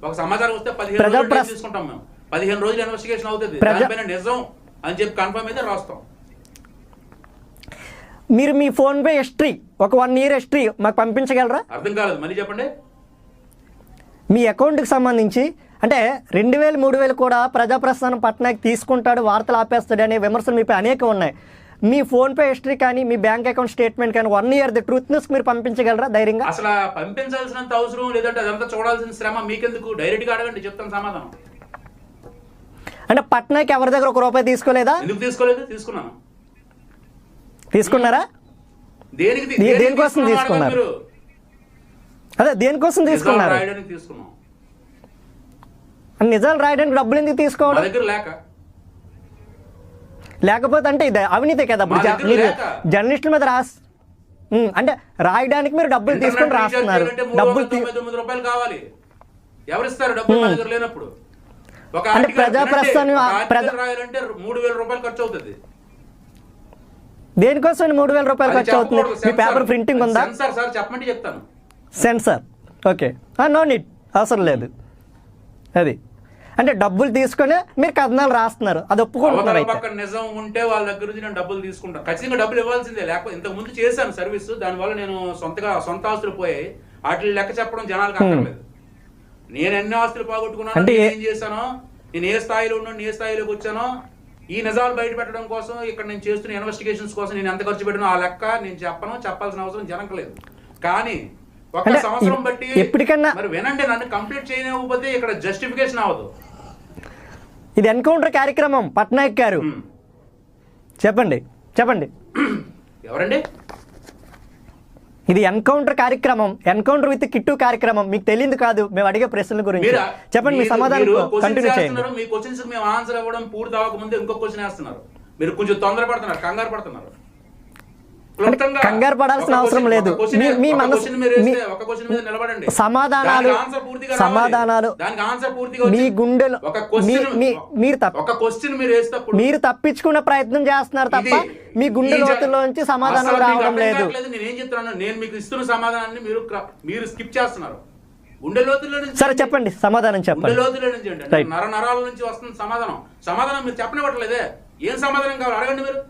ఒక సమాచారం వస్తే 15 రోజులు తీసుకుంటాం. మేము 15 రోజులు ఇన్వెస్టిగేషన్ అవుతుంది. దానిపైన నిజం అని చెప్పి కన్ఫర్మ్ అయితే రాస్తాం.
మీరు మీ ఫోన్ పే హిస్టరీ ఒక 1 year హిస్టరీ మాకు పంపించగలరా?
అర్థం కాలేదు, మళ్ళీ చెప్పండి.
మీ అకౌంట్కి సంబంధించి అంటే 2000, 3000 కూడా ప్రజాప్రస్థానం పట్నాయక్ తీసుకుంటాడు, వార్తలు ఆపేస్తాడు అనే విమర్శలు మీపై అనేకం ఉన్నాయి. మీ ఫోన్పే హిస్టరీ కానీ మీ బ్యాంక్ అకౌంట్ స్టేట్మెంట్ కానీ 1 year ట్రూత్ న్యూస్ మీరు పంపించగలరా ధైర్యంగా?
అసలు పంపించాల్సినంత అవసరం లేదంటే అదంతా చూడాల్సిన శ్రమ మీకెందుకు? డైరెక్ట్ గా అడగండి, చెప్తాను సమాధానం.
అంటే పట్నాయక్ ఎవరి దగ్గర ₹1 తీసుకోలేదా?
ఎందుకు తీసుకోలేదు? తీసుకున్నాను.
తీసుకున్నారా? దేనికోసం తీసుకున్నారు? అదే దేనికోసం తీసుకున్నారు?
తీసుకున్నాం.
నిజాలు రాయడానికి డబ్బులు ఎందుకు తీసుకోవడం?
దగ్గర
లేకపోతే అంటే ఇది అవినీతి కదా. మీరు జర్నలిస్టుల మీద అంటే రాయడానికి మీరు డబ్బులు తీసుకొని రాస్తున్నారు. డబ్బులు
₹9 కావాలి, ఎవరిస్తారు డబ్బులు మా దగ్గర లేనప్పుడు?
అంటే ప్రజాప్రస్థానం
రాయాలంటే ₹3000 ఖర్చు అవుతుంది.
దేనికోసం ₹3000 ఖర్చు అవుతుంది? మీ పేపర్ ప్రింటింగ్ ఉందా?
సెన్సార్ సార్ చెప్పమంటే చెప్తాను.
సెన్సార్ ఓకే, నో నీడ్, అవసరం లేదు. అది అంటే డబ్బులు తీసుకొని మీరు కథనాలు రాస్తున్నారు, అది ఒప్పుకుంటున్నారు.
నిజం ఉంటే వాళ్ళ దగ్గర నుంచి నేను డబ్బులు తీసుకుంటాను. ఖచ్చితంగా డబ్బులు ఇవ్వాల్సిందే. లేకపోతే ఇంతకు ముందు చేశాను సర్వీస్, దానివల్ల నేను సొంత ఆస్తులు పోయాయి. వాటి లెక్క చెప్పడం జనాలకు అక్కర్లేదు. నేను ఎన్ని ఆస్తులు పోగొట్టుకున్నాను, ఏం చేశానో, నేను ఏ స్థాయిలో ఉన్నాను, ఏ స్థాయిలోకి వచ్చానో, ఈ నిజాలు బయట పెట్టడం కోసం, ఇక్కడ నేను చేస్తున్న ఇన్వెస్టిగేషన్స్ కోసం నేను ఎంత ఖర్చు పెట్టానో ఆ లెక్క నేను చెప్పాల్సిన అవసరం జనకలేదు. కానీ ఒక సంవత్సరం బట్టి
ఎప్పటికన్నా
మరి వినండి, నన్ను కంప్లీట్ చేయకపోతే ఇక్కడ జస్టిఫికేషన్ అవ్వదు.
ఇది ఎన్కౌంటర్ కార్యక్రమం. పట్నాయక్ గారు చెప్పండి.
ఎవరండి?
ఇది ఎన్కౌంటర్ కార్యక్రమం, ఎన్కౌంటర్ విత్ కిట్టు కార్యక్రమం. మీకు తెలియదు కాదు మేము అడిగే ప్రశ్నల గురించి. చెప్పండి, మీ సమాధానం కంటిన్యూ చేయండి.
మీ క్వశ్చన్స్ మేము ఆన్సర్ ఇవ్వడం పూర్తి అవ్వకముందే ఇంకో క్వశ్చన్ వేస్తున్నారు. మీరు కొంచెం తొందరపడుతున్నారు, కంగారు పడుతున్నారు.
కంగారు పడాల్సిన అవసరం లేదు. మీ మనసు సమాధానాలు మీ గుండెలో మీరు తప్పించుకునే ప్రయత్నం చేస్తున్నారు తప్ప మీ గుండె లోతుల్లోంచి సమాధానం రావడం లేదు.
నేనేం చెప్తున్నాను, నేను మీకు ఇస్తున్న సమాధానాన్ని మీరు స్కిప్ చేస్తున్నారు. గుండె లోతుల్లో నుంచి.
సరే చెప్పండి, సమాధానం చెప్పండి.
గుండె లోతుల్లో నుంచి అంటే నరాల నుంచి వస్తున్న సమాధానం మీరు చెప్పనివ్వట్లేదే. ఏం సమాధానం కావాలి అడగండి. మీరు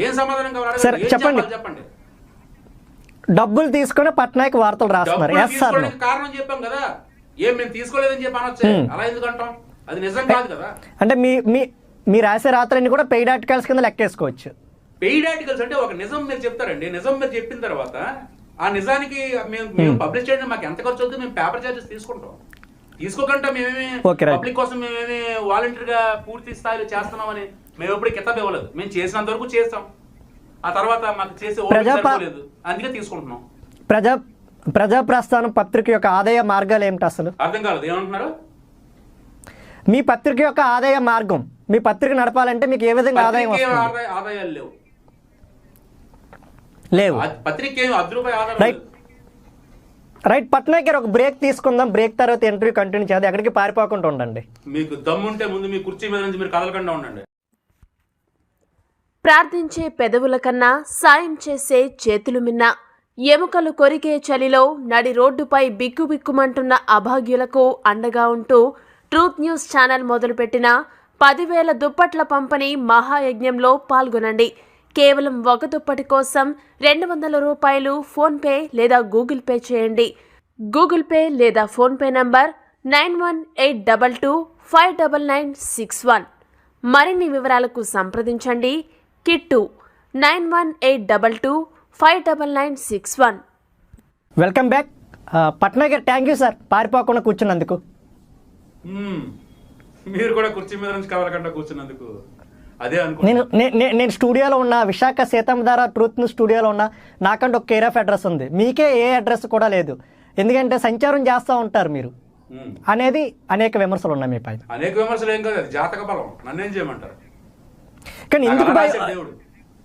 ఏం సమాధానం కావాలి చెప్పండి.
డబ్బులు తీసుకుని పట్నాయక్ వార్తలు రాస్తున్నారు.
కారణం చెప్పాం కదా, ఏం మేము తీసుకోలేదని చెప్పి అనొచ్చు. అలా ఎందుకంటాం? అది నిజం కాదు కదా.
అంటే మీ రాసే రాత్రిని కూడా పెయిడ్ ఆర్టికల్స్ కింద లెక్కేసుకోవచ్చు.
పెయిడ్ ఆర్టికల్స్ అంటే ఒక నిజం మీరు చెప్తారండి. నిజం మీరు చెప్పిన తర్వాత ఆ నిజానికి మేము పబ్లిష్ చేయడం మాకు ఎంత ఖర్చు అవుతుంది? మేము పేపర్ చార్జెస్ తీసుకుంటాం. తీసుకోకుండా మేమేమి పబ్లిక్ కోసం మేమేమి వాలంటీర్ గా పూర్తి స్థాయిలో చేస్తున్నామని మేము ఎప్పుడు కితాబ్ ఇవ్వలేదు. మేము చేసినంత వరకు చేస్తాం. ఆ తర్వాత మాకు చేసే లేదు, అందుకే తీసుకుంటున్నాం.
ప్రజా ప్రస్థానం పత్రిక యొక్క ఆదాయ మార్గాలు ఏమిటి అసలు?
అర్థం కాలేదు, ఏమంటున్నారు?
మీ పత్రిక యొక్క ఆదాయ మార్గం, మీ పత్రిక నడపాలంటే మీకు ఏ విధంగా ఆదాయం వస్తుంది?
ఆదాయాలు లేవు.
లేవు.
పత్రిక ఏమి ₹10 ఆధారం
రైట్ రైట్ పట్నాయక్ గారు, ఒక బ్రేక్ తీసుకుందాం. బ్రేక్ తర్వాత ఇంటర్వ్యూ కంటిన్యూ చేద్దాం. ఎక్కడికి పారిపోకుండా ఉండండి.
మీకు దమ్ముంటే ముందు మీ కుర్చీ మీద నుంచి మీరు కదలకుండా ఉండండి.
ప్రార్థించే పెదవుల కన్నా సాయం చేసే చేతులు మిన్న. ఎముకలు కొరికే చలిలో నడి రోడ్డుపై బిక్కుబిక్కుమంటున్న అభాగ్యులకు అండగా ఉంటూ ట్రూత్ న్యూస్ ఛానల్ మొదలుపెట్టిన 10,000 దుప్పట్ల పంపిణీ మహాయజ్ఞంలో పాల్గొనండి. కేవలం ఒక దుప్పటి కోసం ₹200 ఫోన్పే లేదా గూగుల్ పే చేయండి. గూగుల్ పే లేదా ఫోన్పే నంబర్ 9182259961. మరిన్ని వివరాలకు సంప్రదించండి. Kit 9182259961.
Welcome back. Patnaik garu, thank you sir పారిపోకుండా కూర్చున్నందుకు.
మీరు కూడా కుర్చీ మీద నుంచి కదలకుండా కూర్చున్నందుకు అదే
నేను నేను స్టూడియోలో ఉన్న విశాఖ సీతమ్మధార ట్రూత్ న్యూస్ స్టూడియోలో ఉన్న. నాకంటే ఒక కేర్ ఆఫ్ అడ్రస్ ఉంది, మీకే ఏ అడ్రస్ కూడా లేదు. ఎందుకంటే సంచారం చేస్తూ ఉంటారు మీరు అనేది అనేక విమర్శలు ఉన్నాయి మీ పైన.
అనేక విమర్శలు ఏం కాదు, జాతక బలం. నన్నేం చేయమంటారు?
కానీ ఎందుకు
దేవుడు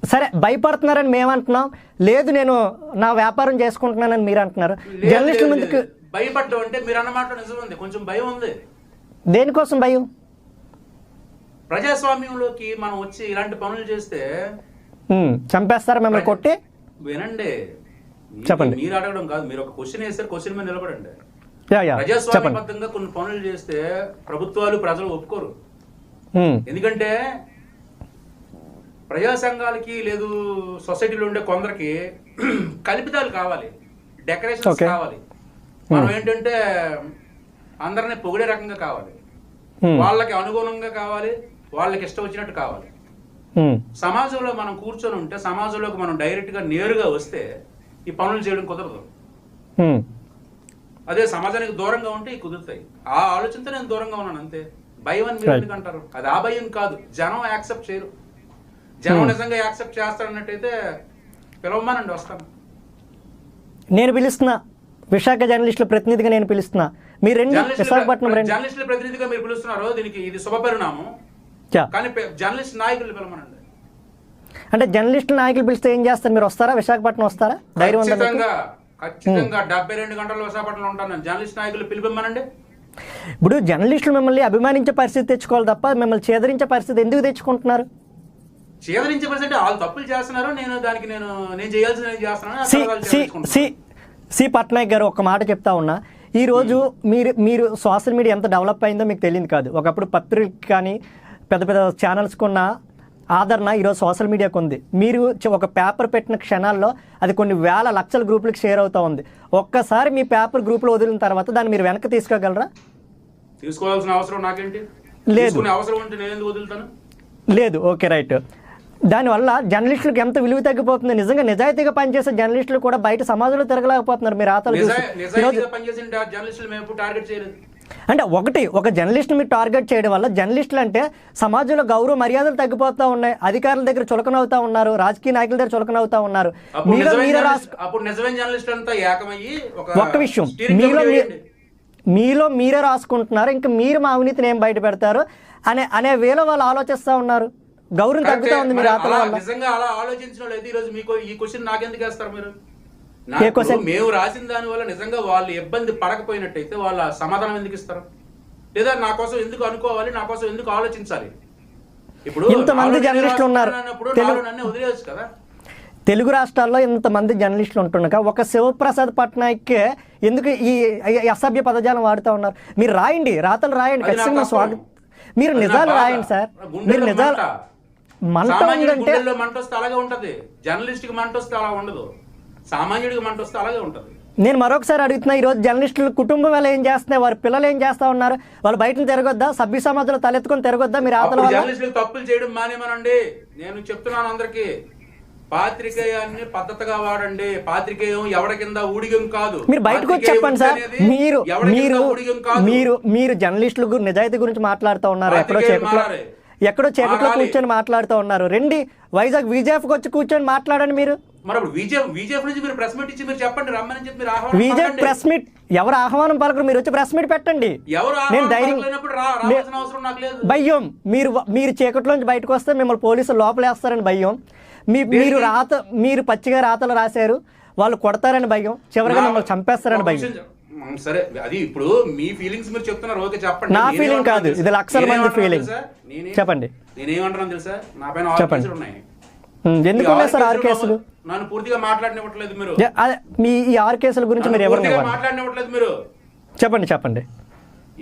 సరే భయపడుతున్నారని మేము అంటున్నాం. లేదు నేను నా వ్యాపారం చేసుకుంటున్నానని మీరు అంటున్నారు. జర్నలిస్టుల ముందుకు
భయపడ్డం అంటే మీరు అన్నమాట నిజం ఉంది, కొంచెం భయం ఉంది.
దేనికోసం భయం?
ప్రజాస్వామ్యంలోకి మనం వచ్చి ఇలాంటి పనులు చేస్తే
చంపేస్తారా మిమ్మల్ని కొట్టి?
వినండి,
చెప్పండి.
మీరు అడగడం కాదు, మీరు ఒక క్వశ్చన్ వేస్తారు, క్వశ్చన్ మీద నిలబడండి.
చెప్పండి.
ప్రజాస్వామ్యబద్ధంగా కొన్ని పనులు చేస్తే ప్రభుత్వాలు ప్రజలు ఒప్పుకోరు. ఎందుకంటే ప్రజా సంఘాలకి లేదు సొసైటీలో ఉండే కొందరికి కల్పితాలు కావాలి, డెకరేషన్స్ కావాలి. మనం ఏంటంటే అందరినీ పొగిడే రకంగా కావాలి, వాళ్ళకి అనుగుణంగా కావాలి, వాళ్ళకి ఇష్టం వచ్చినట్టు కావాలి. సమాజంలో మనం కూర్చొని ఉంటే, సమాజంలోకి మనం డైరెక్ట్ గా నేరుగా వస్తే ఈ పనులు చేయడం కుదరదు. అదే సమాజానికి దూరంగా ఉంటే ఈ కుదురుతాయి. ఆ ఆలోచనతో నేను దూరంగా ఉన్నాను అంతే. భయం అని మీరు ఎందుకు అంటారు? అది ఆ భయం కాదు, జనం యాక్సెప్ట్ చేయరు. జనం నిజంగా యాక్సెప్ట్ చేస్తారన్నట్టయితే పిలవమానండి, వస్తాను.
నేను పిలుస్తున్నా, విశాఖ జర్నలిస్టుల ప్రతినిధిగా నేను పిలుస్తున్నా. మీరు రెండు విశాఖపట్నం
జర్నలిస్టుల ప్రతినిధిగా మీరు పిలుస్తున్నారు, దీనికి ఇది శుభపరిణామం. కానీ జర్నలిస్ట్ నాయకులు పిలవమనండి.
అంటే జర్నలిస్టుల నాయకులు పిలిస్తే ఏం చేస్తారు? మీరు వస్తారా? విశాఖపట్నం వస్తారా? ధైర్యం
ఖచ్చితంగా 72 గంటలు విశాఖపట్నంలో ఉంటాను. జర్నలిస్ట్ నాయకులు పిలిపిమ్మనండి.
ఇప్పుడు జర్నలిస్టులు మిమ్మల్ని అభిమానించే పరిస్థితి తెచ్చుకోవాలి తప్ప మిమ్మల్ని చేదరించే పరిస్థితి ఎందుకు తెచ్చుకుంటున్నారు?
చేదరించే పరిస్థితి వాళ్ళు తప్పులు చేస్తున్నారు, నేను దానికి నేను చేయాల్సింది నేను చేస్తున్నాను.
సి పట్నాయక్ గారు, ఒక మాట చెప్తా ఉన్నా. ఈరోజు మీరు సోషల్ మీడియా ఎంత డెవలప్ అయిందో మీకు తెలియదు కాదు. ఒకప్పుడు పత్రిక కానీ పెద్ద పెద్ద ఛానల్స్కి ఉన్న ఆదరణ ఈరోజు సోషల్ మీడియాకు ఉంది. మీరు ఒక పేపర్ పెట్టిన క్షణాల్లో అది కొన్ని వేల లక్షల గ్రూపులకు షేర్ అవుతూ ఉంది. ఒక్కసారి మీ పేపర్ గ్రూపులో వదిలిన తర్వాత దాన్ని మీరు వెనక్కి తీసుకోగలరా?
తీసుకోవాల్సిన అవసరం నాకేంటి?
లేదు.
అవసరం ఉంటే నేను ఎందుకు వదులుతాను?
లేదు. Okay, right. దానివల్ల జర్నలిస్టులకు ఎంత విలువ తగ్గిపోతుంది. నిజంగా నిజాయితీగా పనిచేసే జర్నలిస్టులు కూడా బయట సమాజంలో తిరగలేకపోతున్నారు. మీరు ఆతలు అంటే ఒక జర్నలిస్ట్ మీరు టార్గెట్ చేయడం వల్ల జర్నలిస్టులు అంటే సమాజంలో గౌరవ మర్యాదలు తగ్గిపోతూ ఉన్నాయి. అధికారుల దగ్గర చులకనవుతా ఉన్నారు, రాజకీయ నాయకుల దగ్గర చులకనవుతా ఉన్నారు. ఒక్క విషయం, మీలో మీరే రాసుకుంటున్నారు, ఇంకా మీరు మా అవినీతిని ఏం బయట పెడతారు అనే వేలో వాళ్ళు ఆలోచిస్తూ ఉన్నారు. గౌరవం తగ్గుతా ఉంది. మీరు
నిజంగా అలా ఆలోచించిన లేదు. ఈ రోజు మీకు ఈ క్వశ్చన్ నాకెందుకు వేస్తారు మీరు? మేము రాసిన దాని వల్ల నిజంగా వాళ్ళు ఇబ్బంది పడకపోయినట్టయితే వాళ్ళ సమాధానం ఎందుకు ఇస్తారు? లేదా నా కోసం ఎందుకు అనుకోవాలి, నా కోసం ఎందుకు ఆలోచించాలి? ఇప్పుడు
ఇంతమంది జర్నలిస్టులు ఉన్నారు,
నన్ను వదిలేయచ్చు కదా.
తెలుగు రాష్ట్రాల్లో ఇంతమంది జర్నలిస్టులు ఉంటుండగా ఒక శివప్రసాద్ పట్నాయక్ ఎందుకు ఈ అసభ్య పదజాలం వాడుతూ ఉన్నారు? మీరు రాయండి, రాతలు రాయండి, ఖచ్చితంగా స్వాగతం. మీరు నిజాలు రాయండి సార్. మీరు నిజాలు మంట ఉందంటే
మంట వస్తే అలాగే ఉంటది. జర్నలిస్ట్ కి మంట వస్తే అలా ఉండదు, సామాన్యుడికి మంట వస్తే అలాగే ఉంటది.
నేను మరొకసారి అడుగుతున్నా, ఈరోజు జర్నలిస్టుల కుటుంబం వల్ల ఏం చేస్తున్నాయి, వారి పిల్లలు ఏం చేస్తా ఉన్నారు? వాళ్ళు బయట తిరగొద్దా? సభ్య సమాజంలో తలెత్తుకొని తిరగొద్దా? మీరు
జర్నలిస్టులకు తప్పులు చేయడం మానేమనండి. నేను చెప్తున్నాను అందరికి, పాత్రికేయాన్ని పద్ధతిగా వాడండి. పాత్రికేయం ఎవడ కింద ఊడిగం కాదు.
మీరు బయటకు వచ్చి చెప్పండి సార్. మీరు జర్నలిస్టుల నిజాయితీ గురించి మాట్లాడుతూ ఉన్నారు. ఎక్కడో చీకట్లో కూర్చొని మాట్లాడుతూ ఉన్నారు. రండి వైజాగ్ విజేఎఫ్ వచ్చి కూర్చొని మాట్లాడండి. మీరు విజేఎఫ్ ప్రెస్ మీట్ ఎవరు ఆహ్వానం పలకరు, మీరు వచ్చి ప్రెస్ మీట్ పెట్టండి. నేను ధైర్యం భయం. మీరు చీకట్లోంచి బయటకు వస్తే మిమ్మల్ని పోలీసులు లోపలేస్తారని భయం. మీరు పచ్చిగా రాతలు రాశారు, వాళ్ళు కొడతారని భయం, చివరిగా మిమ్మల్ని చంపేస్తారని భయం.
సరే, అది ఇప్పుడు మీ ఫీలింగ్స్ మీరు చెప్తున్నారు, ఓకే చెప్పండి.
నా ఫీలింగ్ కాదు, ఇది లక్షల మంది ఫీలింగ్. చెప్పండి.
నేనేమంటున్నాను తెలుసా, నా పైన 6 కేసులు ఉన్నాయి.
ఎందుకు ఉన్నాయి సార్ 6 కేసులు?
నన్ను పూర్తిగా మాట్లాడనివ్వట్లేదు మీరు.
మీ ఈ 6 కేసుల గురించి మీరు ఎవరు
మాట్లాడనివ్వట్లేదు మీరు.
చెప్పండి.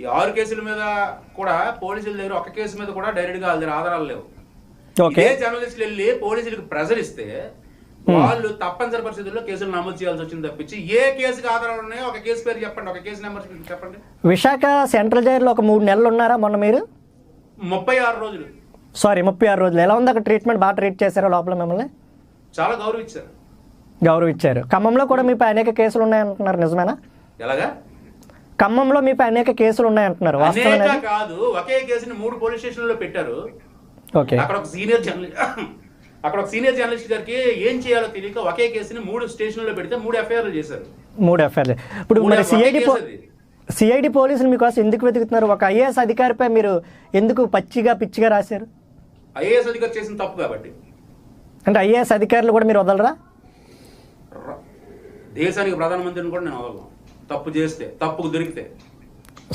ఈ 6 కేసుల మీద కూడా పోలీసుల దగ్గర ఒక కేసు మీద కూడా డైరెక్ట్ గా వాళ్ళ దగ్గర ఆధారాలు లేవు.
ఓకే,
జర్నలిస్టులు వెళ్ళి పోలీసులకు ప్రెజర్ ఇస్తే వాళ్ళు తప్పనిసరి పరిస్థితుల్లో కేసులు నమోదు చేయాల్సి వచ్చింది తప్పించి ఏ కేసుకి ఆధారాలు ఉన్నాయో ఒక కేసు పేరు చెప్పండి, ఒక కేసు నెంబర్ చెప్పండి.
విశాఖ సెంట్రల్ జైల్లో ఒక 3 నెలలు ఉన్నారా మొన్న మీరు?
36 రోజులు.
సారీ, 36 రోజులు. ఎలా ఉంది అక్కడ ట్రీట్మెంట్? బాగా ట్రీట్ చేశారా లోపల మిమ్మల్ని?
చాలా
గౌరవించారు. ఖమ్మంలో కూడా మీపై అనేక కేసులు ఉన్నాయంటున్నారు, నిజమేనా?
ఎలాగా?
ఖమ్మంలో మీపై అనేక కేసులు ఉన్నాయంటున్నారు, వాస్తవమేనా?
కాదు, ఒకే కేసుని 3 పోలీస్ స్టేషన్లలో పెట్టారు.
ఓకే,
అక్కడ ఒక సీనియర్ జర్నలిస్ట్ గారికి ఏం చేయాలో తెలియక ఒకే కేసుని 3 స్టేషన్లలో పెడితే 3 ఎఫ్ఐఆర్లు చేశారు.
3 ఎఫ్ఐఆర్లు. ఇప్పుడు మరి సిఐడి పోలీసులు మీకోసం ఎందుకు వెతుకుతున్నారు? ఒక ఐఏఎస్ అధికారిపై మీరు ఎందుకు పిచ్చిగా రాశారు?
ఐఏఎస్ అధికారి చేసిన తప్పు కాబట్టి.
అంటే ఐఏఎస్ అధికారులు కూడా మీరు వదలరా?
దేశానికి ప్రధానమంత్రిని కూడా నేను వదలను, తప్పు చేస్తే, తప్పుకు దొరికితే.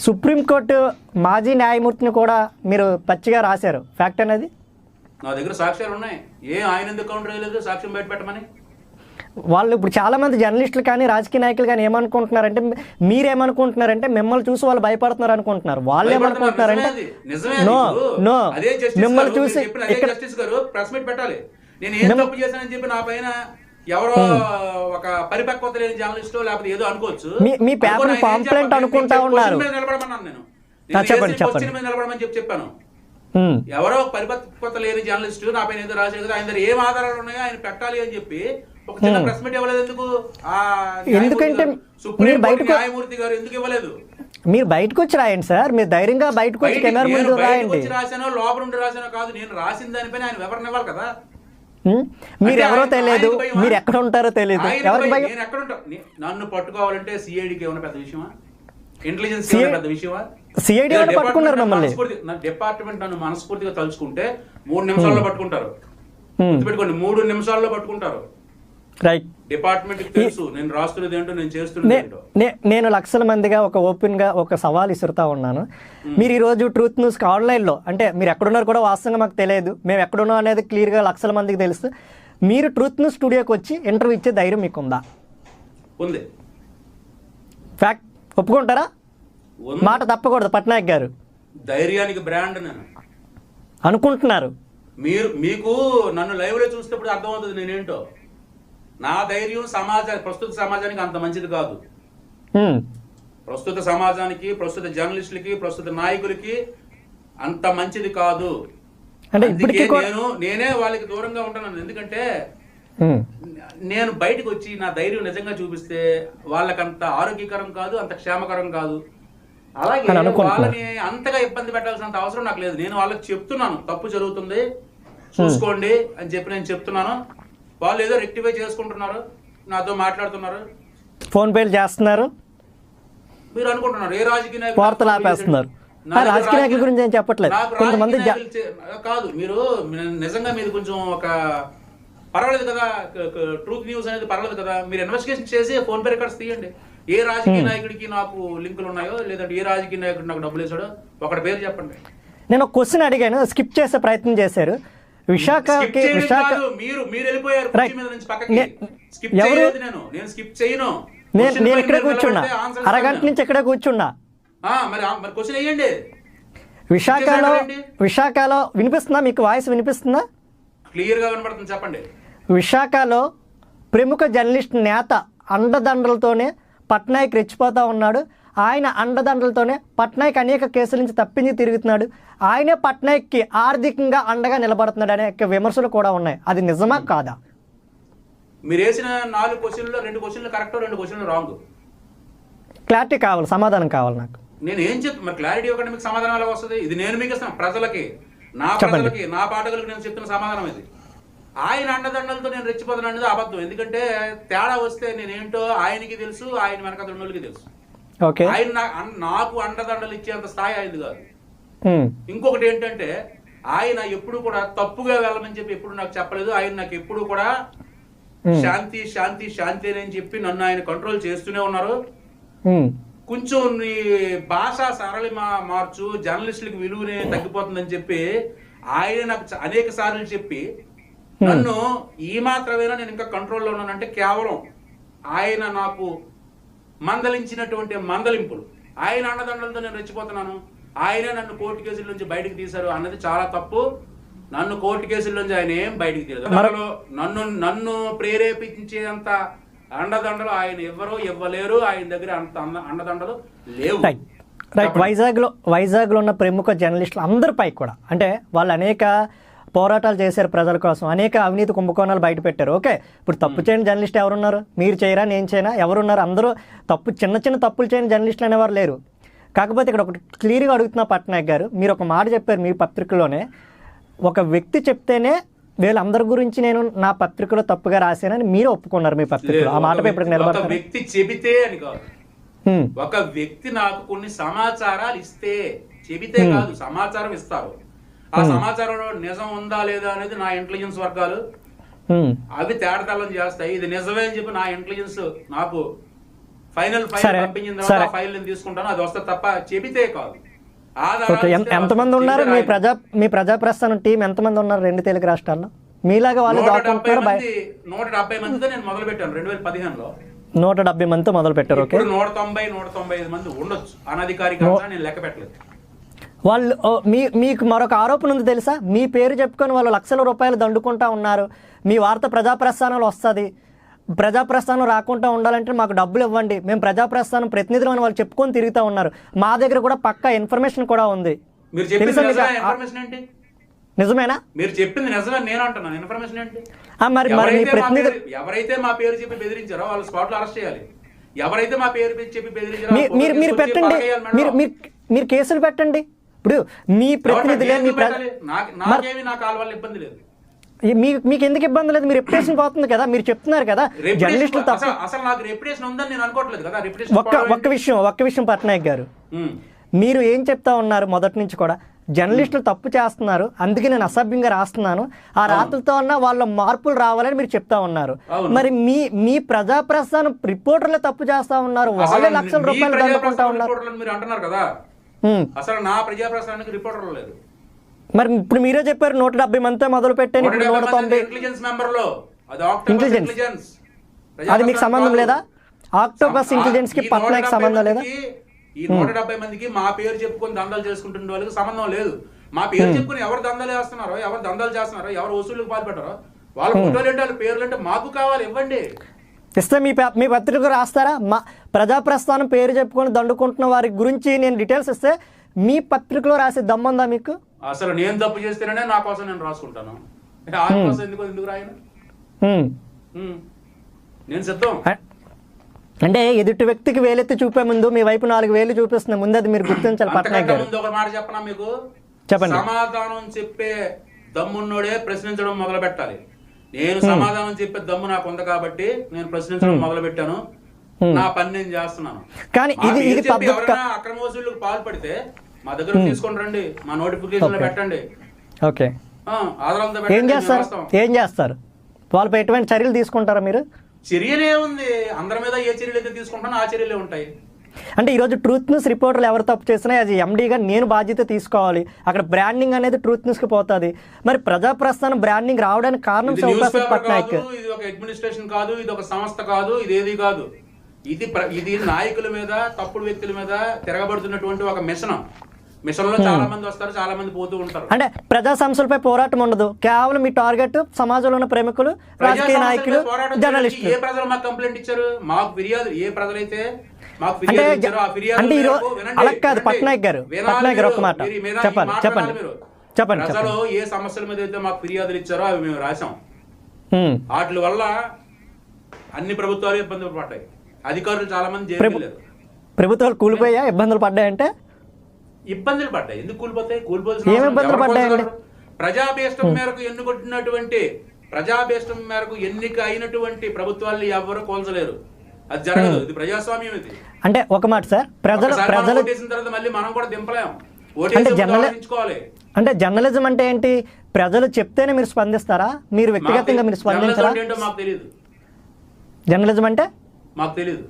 సుప్రీంకోర్టు మాజీ న్యాయమూర్తిని కూడా మీరు పచ్చిగా రాశారు, ఫ్యాక్ట్ అనేది?
నా దగ్గర సాక్ష్యాలు ఉన్నాయి. ఆయన ఎందుకు కౌంటర్ చేయలేదు సాక్ష్యం బయట పెట్టమని?
వాళ్ళు ఇప్పుడు చాలా మంది జర్నలిస్టులు కానీ రాజకీయ నాయకులు కానీ ఏమనుకుంటున్నారంటే, మీరేమనుకుంటున్నారంటే మిమ్మల్ని చూసి వాళ్ళు భయపడుతున్నారు అనుకుంటున్నారు. వాళ్ళు ఏమనుకుంటున్నారంటే మిమ్మల్ని చూసి
ప్రెస్ మీట్ పెట్టాలి, నేను ఏం తప్పు చేశానని చెప్పి నా పైన ఎవరో ఒక పరిపక్వత లేని జర్నలిస్టు లేకపోతే ఏదో అనుకోవచ్చు.
మీ పేపర్ పాంప్లెంట్ అనుకుంటా ఉన్నారు.
నిలబడమన్నాను నేను, నిలబడమని చెప్పాను. ఎవరో పరిపక్వత లేని జర్నలిస్టు నా పైన ఏదో రాశారు కదా, ఆయన దగ్గర ఏం ఆధారాలు ఉన్నాయో ఆయన పెట్టాలి అని చెప్పి ఒక చిన్న ప్రెస్ మీట్ ఇవ్వలేదు.
ఎందుకంటే
సుప్రీం న్యాయమూర్తి గారు ఎందుకు ఇవ్వలేదు?
మీరు బయటకు వచ్చి రాయండి సార్, మీరు ధైర్యంగా బయటకు వచ్చి కెమెరా ముందు రాయండి.
రాశానో లోపల ఉండి రాశానో కాదు, నేను రాసిన దానిపైన ఆయన వివరణ ఇవ్వాలి కదా.
మీరు ఎవరో తెలియదు, మీరు ఎక్కడ ఉంటారో తెలియదు.
నేను ఎక్కడ ఉంటా? నన్ను పట్టుకోవాలంటే సిఐడికి ఏమైనా పెద్ద విషయమా? ఇంటెలిజెన్స్ పెద్ద విషయమా?
సిఐడి పట్టుకున్నారు మిమ్మల్ని.
డిపార్ట్మెంట్ నన్ను మనస్ఫూర్తిగా తలుచుకుంటే 3 నిమిషాల్లో పట్టుకుంటారు. గుర్తుపెట్టుకోండి, 3 నిమిషాల్లో పట్టుకుంటారు.
రైట్.
డిపార్ట్మెంట్ తెలుసు నేను రాస్తున్నది ఏంటో, నేను చేస్తున్నది ఏంటో.
నేను లక్షల మందిగా ఓపెన్గా ఒక సవాల్ ఇసురుతా ఉన్నాను. మీరు ఈరోజు ట్రూత్ న్యూస్కి ఆన్లైన్లో, అంటే మీరు ఎక్కడున్నారు కూడా వాస్తవంగా మాకు తెలియదు, మేము ఎక్కడున్నాం అనేది క్లియర్గా లక్షల మందికి తెలుసు. మీరు ట్రూత్ న్యూస్ స్టూడియోకి వచ్చి ఇంటర్వ్యూ ఇచ్చే ధైర్యం మీకుందా?
ఉంది.
ఫ్యాక్ట్ ఒప్పుకుంటారా? మాట తప్పకూడదు పట్నాయక్ గారు.
ధైర్యానికి బ్రాండ్ నేను
అనుకుంటున్నారు.
మీకు నన్ను లైవ్ లో చూసేటప్పుడు అర్థమవుతుంది నేనేంటో. నా ధైర్యం ప్రస్తుత సమాజానికి అంత మంచిది కాదు. ప్రస్తుత సమాజానికి, ప్రస్తుత జర్నలిస్టులకి, ప్రస్తుత నాయకులకి అంత మంచిది కాదు. నేనే వాళ్ళకి దూరంగా ఉంటున్నాను. ఎందుకంటే నేను బయటకు వచ్చి నా ధైర్యం నిజంగా చూపిస్తే వాళ్ళకంత ఆరోగ్యకరం కాదు, అంత క్షేమకరం కాదు. అలాగే వాళ్ళని అంతగా ఇబ్బంది పెట్టాల్సినంత అవసరం నాకు లేదు. నేను వాళ్ళకి చెప్తున్నాను, తప్పు జరుగుతుంది చూసుకోండి అని చెప్పి నేను చెప్తున్నాను. వాళ్ళు ఏదో రెక్టిఫై చేసుకుంటున్నారు, నాతో మాట్లాడుతున్నారు,
ఫోన్ పేలు చేస్తున్నారు.
మీరు అనుకుంటున్నారు ఏ రాజకీయ నాయకులు
వార్తలు ఆపేస్తున్నారు. రాజకీయ నాయకుల గురించి ఏం చెప్పట్లేదు. కొంతమంది
కాదు, మీరు నిజంగా మీరు కొంచెం ఒక పర్వాలేదు కదా, ట్రూత్ న్యూస్ అనేది పర్వాలేదు కదా, మీరు ఇన్వెస్టిగేషన్ చేసి ఫోన్ పే రికార్డ్స్ తీయండి. ఏ రాజకీయ నాయకుడికి నాకు లింకులు ఉన్నాయో, లేదంటే ఏ రాజకీయ నాయకుడు నాకు డబ్బులు వేసాడో ఒకటి పేరు చెప్పండి.
నేను ఒక క్వశ్చన్ అడిగాను, స్కిప్ చేసే ప్రయత్నం చేశారు. విశాఖ
మీరు వెళ్ళిపోయారు పక్కకి. స్కిప్ చేయలేదు నేను స్కిప్ చేయను.
నేను ఇక్కడే కూర్చున్నా, అరగంట నుంచి ఇక్కడే కూర్చున్నా.
మరి క్వశ్చన్ వేయండి.
విశాఖలో వినిపిస్తుందా? మీకు వాయిస్ వినిపిస్తుందా?
క్లియర్ గా వినపడుతుంది, చెప్పండి.
విశాఖలో ప్రముఖ జర్నలిస్ట్ నేత అండదండలతోనే పట్నాయక్ రెచ్చిపోతా ఉన్నాడు. ఆయన అండదండలతోనే పట్నాయక్ అనేక కేసుల నుంచి తప్పించి తిరుగుతున్నాడు. ఆయనే పట్నాయక్కి ఆర్థికంగా అండగా నిలబడుతున్నాడు అనే విమర్శలు కూడా ఉన్నాయి. అది నిజమా కాదా?
మీరు వేసిన 4 క్వశ్చన్లో 2 క్వశ్చన్లు కరెక్ట్, 2 క్వశ్చన్లు రాంగ్.
క్లారిటీ కావాలి, సమాధానం కావాలి నాకు.
నేను ఏం చెప్తాను మరి, క్లారిటీ ఒకటి మీకు సమాధానం ఎలా వస్తుంది? ఇది నేను మీకు ఇస్తాను, ప్రజలకి, నా ప్రజలకి, నా పాఠకులకి నేను చెప్తున్న సమాధానం ఇది. ఆయన అండదండలతో నేను రెచ్చిపోతాను అనేది అబద్ధం. ఎందుకంటే తేడా వస్తే నేనేంటో ఆయనకి తెలుసు, ఆయన వెనక రెండుకి తెలుసు. ఆయన నాకు అండదండలు ఇచ్చేంత స్థాయి అయింది కాదు. ఇంకొకటి ఏంటంటే ఆయన ఎప్పుడు కూడా తప్పుగా వెళ్ళమని చెప్పి ఎప్పుడు నాకు చెప్పలేదు. ఆయన నాకు ఎప్పుడు కూడా శాంతి శాంతి శాంతి అని చెప్పి నన్ను ఆయన కంట్రోల్ చేస్తూనే ఉన్నారు. కొంచెం నీ భాష సరళి మార్చు, జర్నలిస్టులకు విలువనే తగ్గిపోతుందని చెప్పి ఆయన నాకు అనేక సార్లు చెప్పి నన్ను ఈ మాత్రమేనా నేను ఇంకా కంట్రోల్లో ఉన్నానంటే కేవలం ఆయన నాకు మందలించినటువంటి మందలింపులు, ఆయన అండదండలతో నేను రెచ్చిపోతున్నాను. ఆయనే నన్ను కోర్టు కేసుల నుంచి బయటకు తీశారు అన్నది చాలా తప్పు. నన్ను కోర్టు కేసుల నుంచి ఆయన ఏం బయటకు తీయలేదు. నన్ను ప్రేరేపించేంత అండదండలు ఆయన ఎవరో ఇవ్వలేరు. ఆయన దగ్గర అంత అండదండలు లేవు.
రైట్. వైజాగ్లో ఉన్న ప్రముఖ జర్నలిస్టులు అందరిపై కూడా అంటే వాళ్ళు అనేక పోరాటాలు చేశారు ప్రజల కోసం, అనేక అవినీతి కుంభకోణాలు బయట పెట్టారు. ఓకే, ఇప్పుడు తప్పు చేయని జర్నలిస్ట్ ఎవరున్నారు? మీరు చేయరా, నేను చేయనా, ఎవరున్నారు? అందరూ చిన్న చిన్న తప్పులు చేయని జర్నలిస్టులు అనేవారు లేరు. కాకపోతే ఇక్కడ ఒకటి క్లియర్గా అడుగుతున్నా పట్నాయక్ గారు, మీరు ఒక మాట చెప్పారు మీ పత్రికలోనే, ఒక వ్యక్తి చెప్తేనే వీళ్ళందరి గురించి నేను నా పత్రికలో తప్పుగా రాశానని మీరు ఒప్పుకున్నారు మీ పత్రికలో. ఆ మాటపై ఇప్పుడు నిలబడతారు.
వ్యక్తి చెబితే అని కాదు, ఒక వ్యక్తి నాకు కొన్ని సమాచారాలు ఇస్తే, చెబితే కాదు సమాచారం ఇస్తారు. ఆ సమాచారంలో నిజం ఉందా లేదా అనేది నా ఇంటెలిజెన్స్ వర్గాలు అవి తేడతల్లం చేస్తాయి. ఇది నిజమే అని చెప్పి నా ఇంటెలిజెన్స్ నాకు ఫైనల్ ఫైల్ పంపించిన తర్వాత ఫైల్ నేను తీసుకుంటాను, అది వస్తే తప్ప చెబితే కాదు.
ఎంతమంది ఉన్నారు మీ ప్రజాప్రస్థానం టీం? ఎంతమంది ఉన్నారు 2 తెలుగు రాష్ట్రాల్లో? మీలాగా వాళ్ళు
170 మందితో నేను మొదలు పెట్టాను 2015లో.
170 మందితో మొదలు పెట్టారు. ఓకే,
195 మంది ఉండొచ్చు అనధికారికంగా, నేను లెక్క పెట్టలేదు.
వాళ్ళు మీకు మరొక ఆరోపణ ఉంది తెలుసా? మీ పేరు చెప్పుకొని వాళ్ళు లక్షల రూపాయలు దండుకుంటా ఉన్నారు. మీ వార్త ప్రజాప్రస్థానంలో వస్తుంది, ప్రజాప్రస్థానం రాకుండా ఉండాలంటే మాకు డబ్బులు ఇవ్వండి, మేము ప్రజాప్రస్థానం ప్రతినిధులు అని వాళ్ళు చెప్పుకొని తిరుగుతూ ఉన్నారు. మా దగ్గర కూడా పక్కా ఇన్ఫర్మేషన్ కూడా ఉంది. నిజమేనా?
మీరు చెప్పింది నిజమే నేను అంటున్నాను. ఇన్ఫర్మేషన్ ఏంటి?
మరి
ఎవరైతే మా పేరు చెప్పి బెదిరించారో వాళ్ళు స్పాట్ లో అరెస్ట్ చేయాలి. ఎవరైతే మా పేరు చెప్పి బెదిరించారో
మీరు పెట్టండి, మీరు కేసులు పెట్టండి. ఇప్పుడు మీ ప్రతినిధులే
నాకేమి నా కాల్ వల్ల ఇబ్బంది లేదు.
మీకు ఎందుకు ఇబ్బంది లేదు? మీ రెప్యుటేషన్ పోతుంది కదా, మీరు చెప్తున్నారు కదా జర్నలిస్టులు తప్ప.
అసలు నాకు రెప్యుటేషన్ ఉందని నేను అనుకోవట్లేదు కదా.
ఒక్క విషయం పట్నాయక్ గారు, మీరు ఏం చెప్తా ఉన్నారు మొదటి నుంచి కూడా, జర్నలిస్టులు తప్పు చేస్తున్నారు అందుకే నేను అసభ్యంగా రాస్తున్నాను, ఆ రాతలతో అన్న వాళ్ళ మార్పులు రావాలని మీరు చెప్తా ఉన్నారు. మరి మీ ప్రజాప్రస్థానం రిపోర్టర్లే తప్పు చేస్తా ఉన్నారు, వాళ్ళే లక్షల రూపాయలు దండుకుంటా ఉన్నారు.
మీరు అంటున్నారు కదా, అసలు నా ప్రజాప్రస్థానానికి రిపోర్టర్లు లేదు.
మరి ఇప్పుడు మీరే చెప్పారు 170 మందితో మొదలు పెట్టాను, 190 ఇంటెలిజెన్స్. అది మీకు సంబంధం లేదా? ఆక్టోపస్ ఇంటెలిజెన్స్ కి పట్నాయక్ సంబంధం లేదా?
ఈ 170 మందికి మా పేరు చెప్పుకొని దందాలు చేసుకుంటున్న వాళ్ళకి సంబంధం లేదు. మా పేరు చెప్పుకొని ఎవరు దందాలు చేస్తున్నారో, ఎవరు దందాలు చేస్తున్నారో, ఎవరు వసూళ్ళకి పాల్పెట్టారో వాళ్ళ ఫోటోలు ఏంటి, వాళ్ళ పేర్లు అంటే మాకు కావాలి, ఇవ్వండి.
ఇస్తే మీ పత్రిక రాస్తారా? మా ప్రజాప్రస్థానం పేరు చెప్పుకొని దండుకుంటున్న వారి గురించి నేను డీటెయిల్స్ ఇస్తే మీ పత్రికలో రాసే దమ్ముందా మీకు?
అసలు నేను తప్పు చేస్తేనే నా కోసం నేను రాసుకుంటాను, ఎందుకు రాయను? నేను సిద్ధం.
అంటే ఎదుటి వ్యక్తికి వేలెత్తి చూపే ముందు మీ వైపు 4 వేలు చూపిస్తుంది, ముందు అది మీరు గుర్తించాలి. పట్నాయక్ గారు
ముందు ఒక మాట చెప్పనా మీకు?
చెప్పండి.
సమాధానం చెప్పే దమ్మున్నోడే ప్రశ్నించడం మొదలు పెట్టాలి. నేను సమాధానం చెప్పే దమ్ము నాకు ఉంది కాబట్టి నేను ప్రశ్నించడం మొదలు పెట్టాను. నా పని నేను చేస్తున్నాను.
కానీ ఇది
అక్రమ వసూళ్ళకు పాల్పడితే మా దగ్గర తీసుకొని రండి, మా నోటిఫికేషన్ లో పెట్టండి.
ఓకే, ఏం చేస్తారు? వాళ్ళపై ఎటువంటి చర్యలు తీసుకుంటారా మీరు?
చర్యలే ఉంది, అందరి మీద ఏ చర్యలు అయితే తీసుకుంటానో ఆ చర్యలే ఉంటాయి.
అంటే ఈరోజు ట్రూత్ న్యూస్ రిపోర్టర్లు ఎవరు తప్పు చేసినా అది ఎండీగా నేను బాధ్యత తీసుకోవాలి. అక్కడ బ్రాండింగ్ అనేది ట్రూత్ న్యూస్ కి పోతుంది. మరి ప్రజాప్రస్థానం బ్రాండింగ్ రావడానికి కారణం పట్నాయక్.
ఇది ఒక అడ్మినిస్ట్రేషన్ కాదు, ఇది ఒక సంస్థ కాదు, ఇది ఏది కాదు. ఇది నాయకుల మీద, తప్పుడు వ్యక్తుల మీద తిరగబడుతున్నటువంటి ఒక మిషన్ లో చాలా మంది వస్తారు, చాలా మంది పోతూ ఉంటారు.
అంటే ప్రజా సంస్థలపై పోరాటం ఉండదు, కేవలం మీ టార్గెట్ సమాజంలో ఉన్న ప్రముఖులు, రాజకీయ నాయకులు, జర్నలిస్టులు.
ఏ ప్రజలు మాకు కంప్లైంట్ ఇచ్చారు? మాకు ఫిర్యాదు ఏ ప్రజలైతే
అంటే ఈరోజు అలా కాదు. పట్నాయక్ గారు ఒక మాట చెప్పండి.
ప్రజలు ఏ సమస్యల మీద అయితే మాకు ఫిర్యాదులు ఇచ్చారో అవి మేము రాసాం. వాటి వల్ల అన్ని ప్రభుత్వాలు ఇబ్బందులు పడ్డాయి, అధికారులు చాలా మంది జైలు.
ప్రభుత్వాలు కూలిపోయా? ఇబ్బందులు పడ్డాయంటే
ఇబ్బందులు పడ్డాయి. ఎందుకు కూలిపోతాయి? ప్రజాభీష్టం మేరకు ఎన్నిక అయినటువంటి ప్రభుత్వాలు ఎవరు కోల్చలేరు. అది జరగదు, ఇది ప్రజాస్వామ్యం. ఇది
అంటే ఒక మాట సార్, ప్రజలు
ఓటేసిన తర్వాత మళ్ళీ మనం కూడా దింపలేం.
అంటే జర్నలిజం అంటే ఏంటి? ప్రజలు చెప్తేనే మీరు స్పందిస్తారా? మీరు వ్యక్తిగతంగా మీరు స్పందించరా?
మాకు తెలియదు.
జర్నలిజం అంటే
మాకు తెలియదు.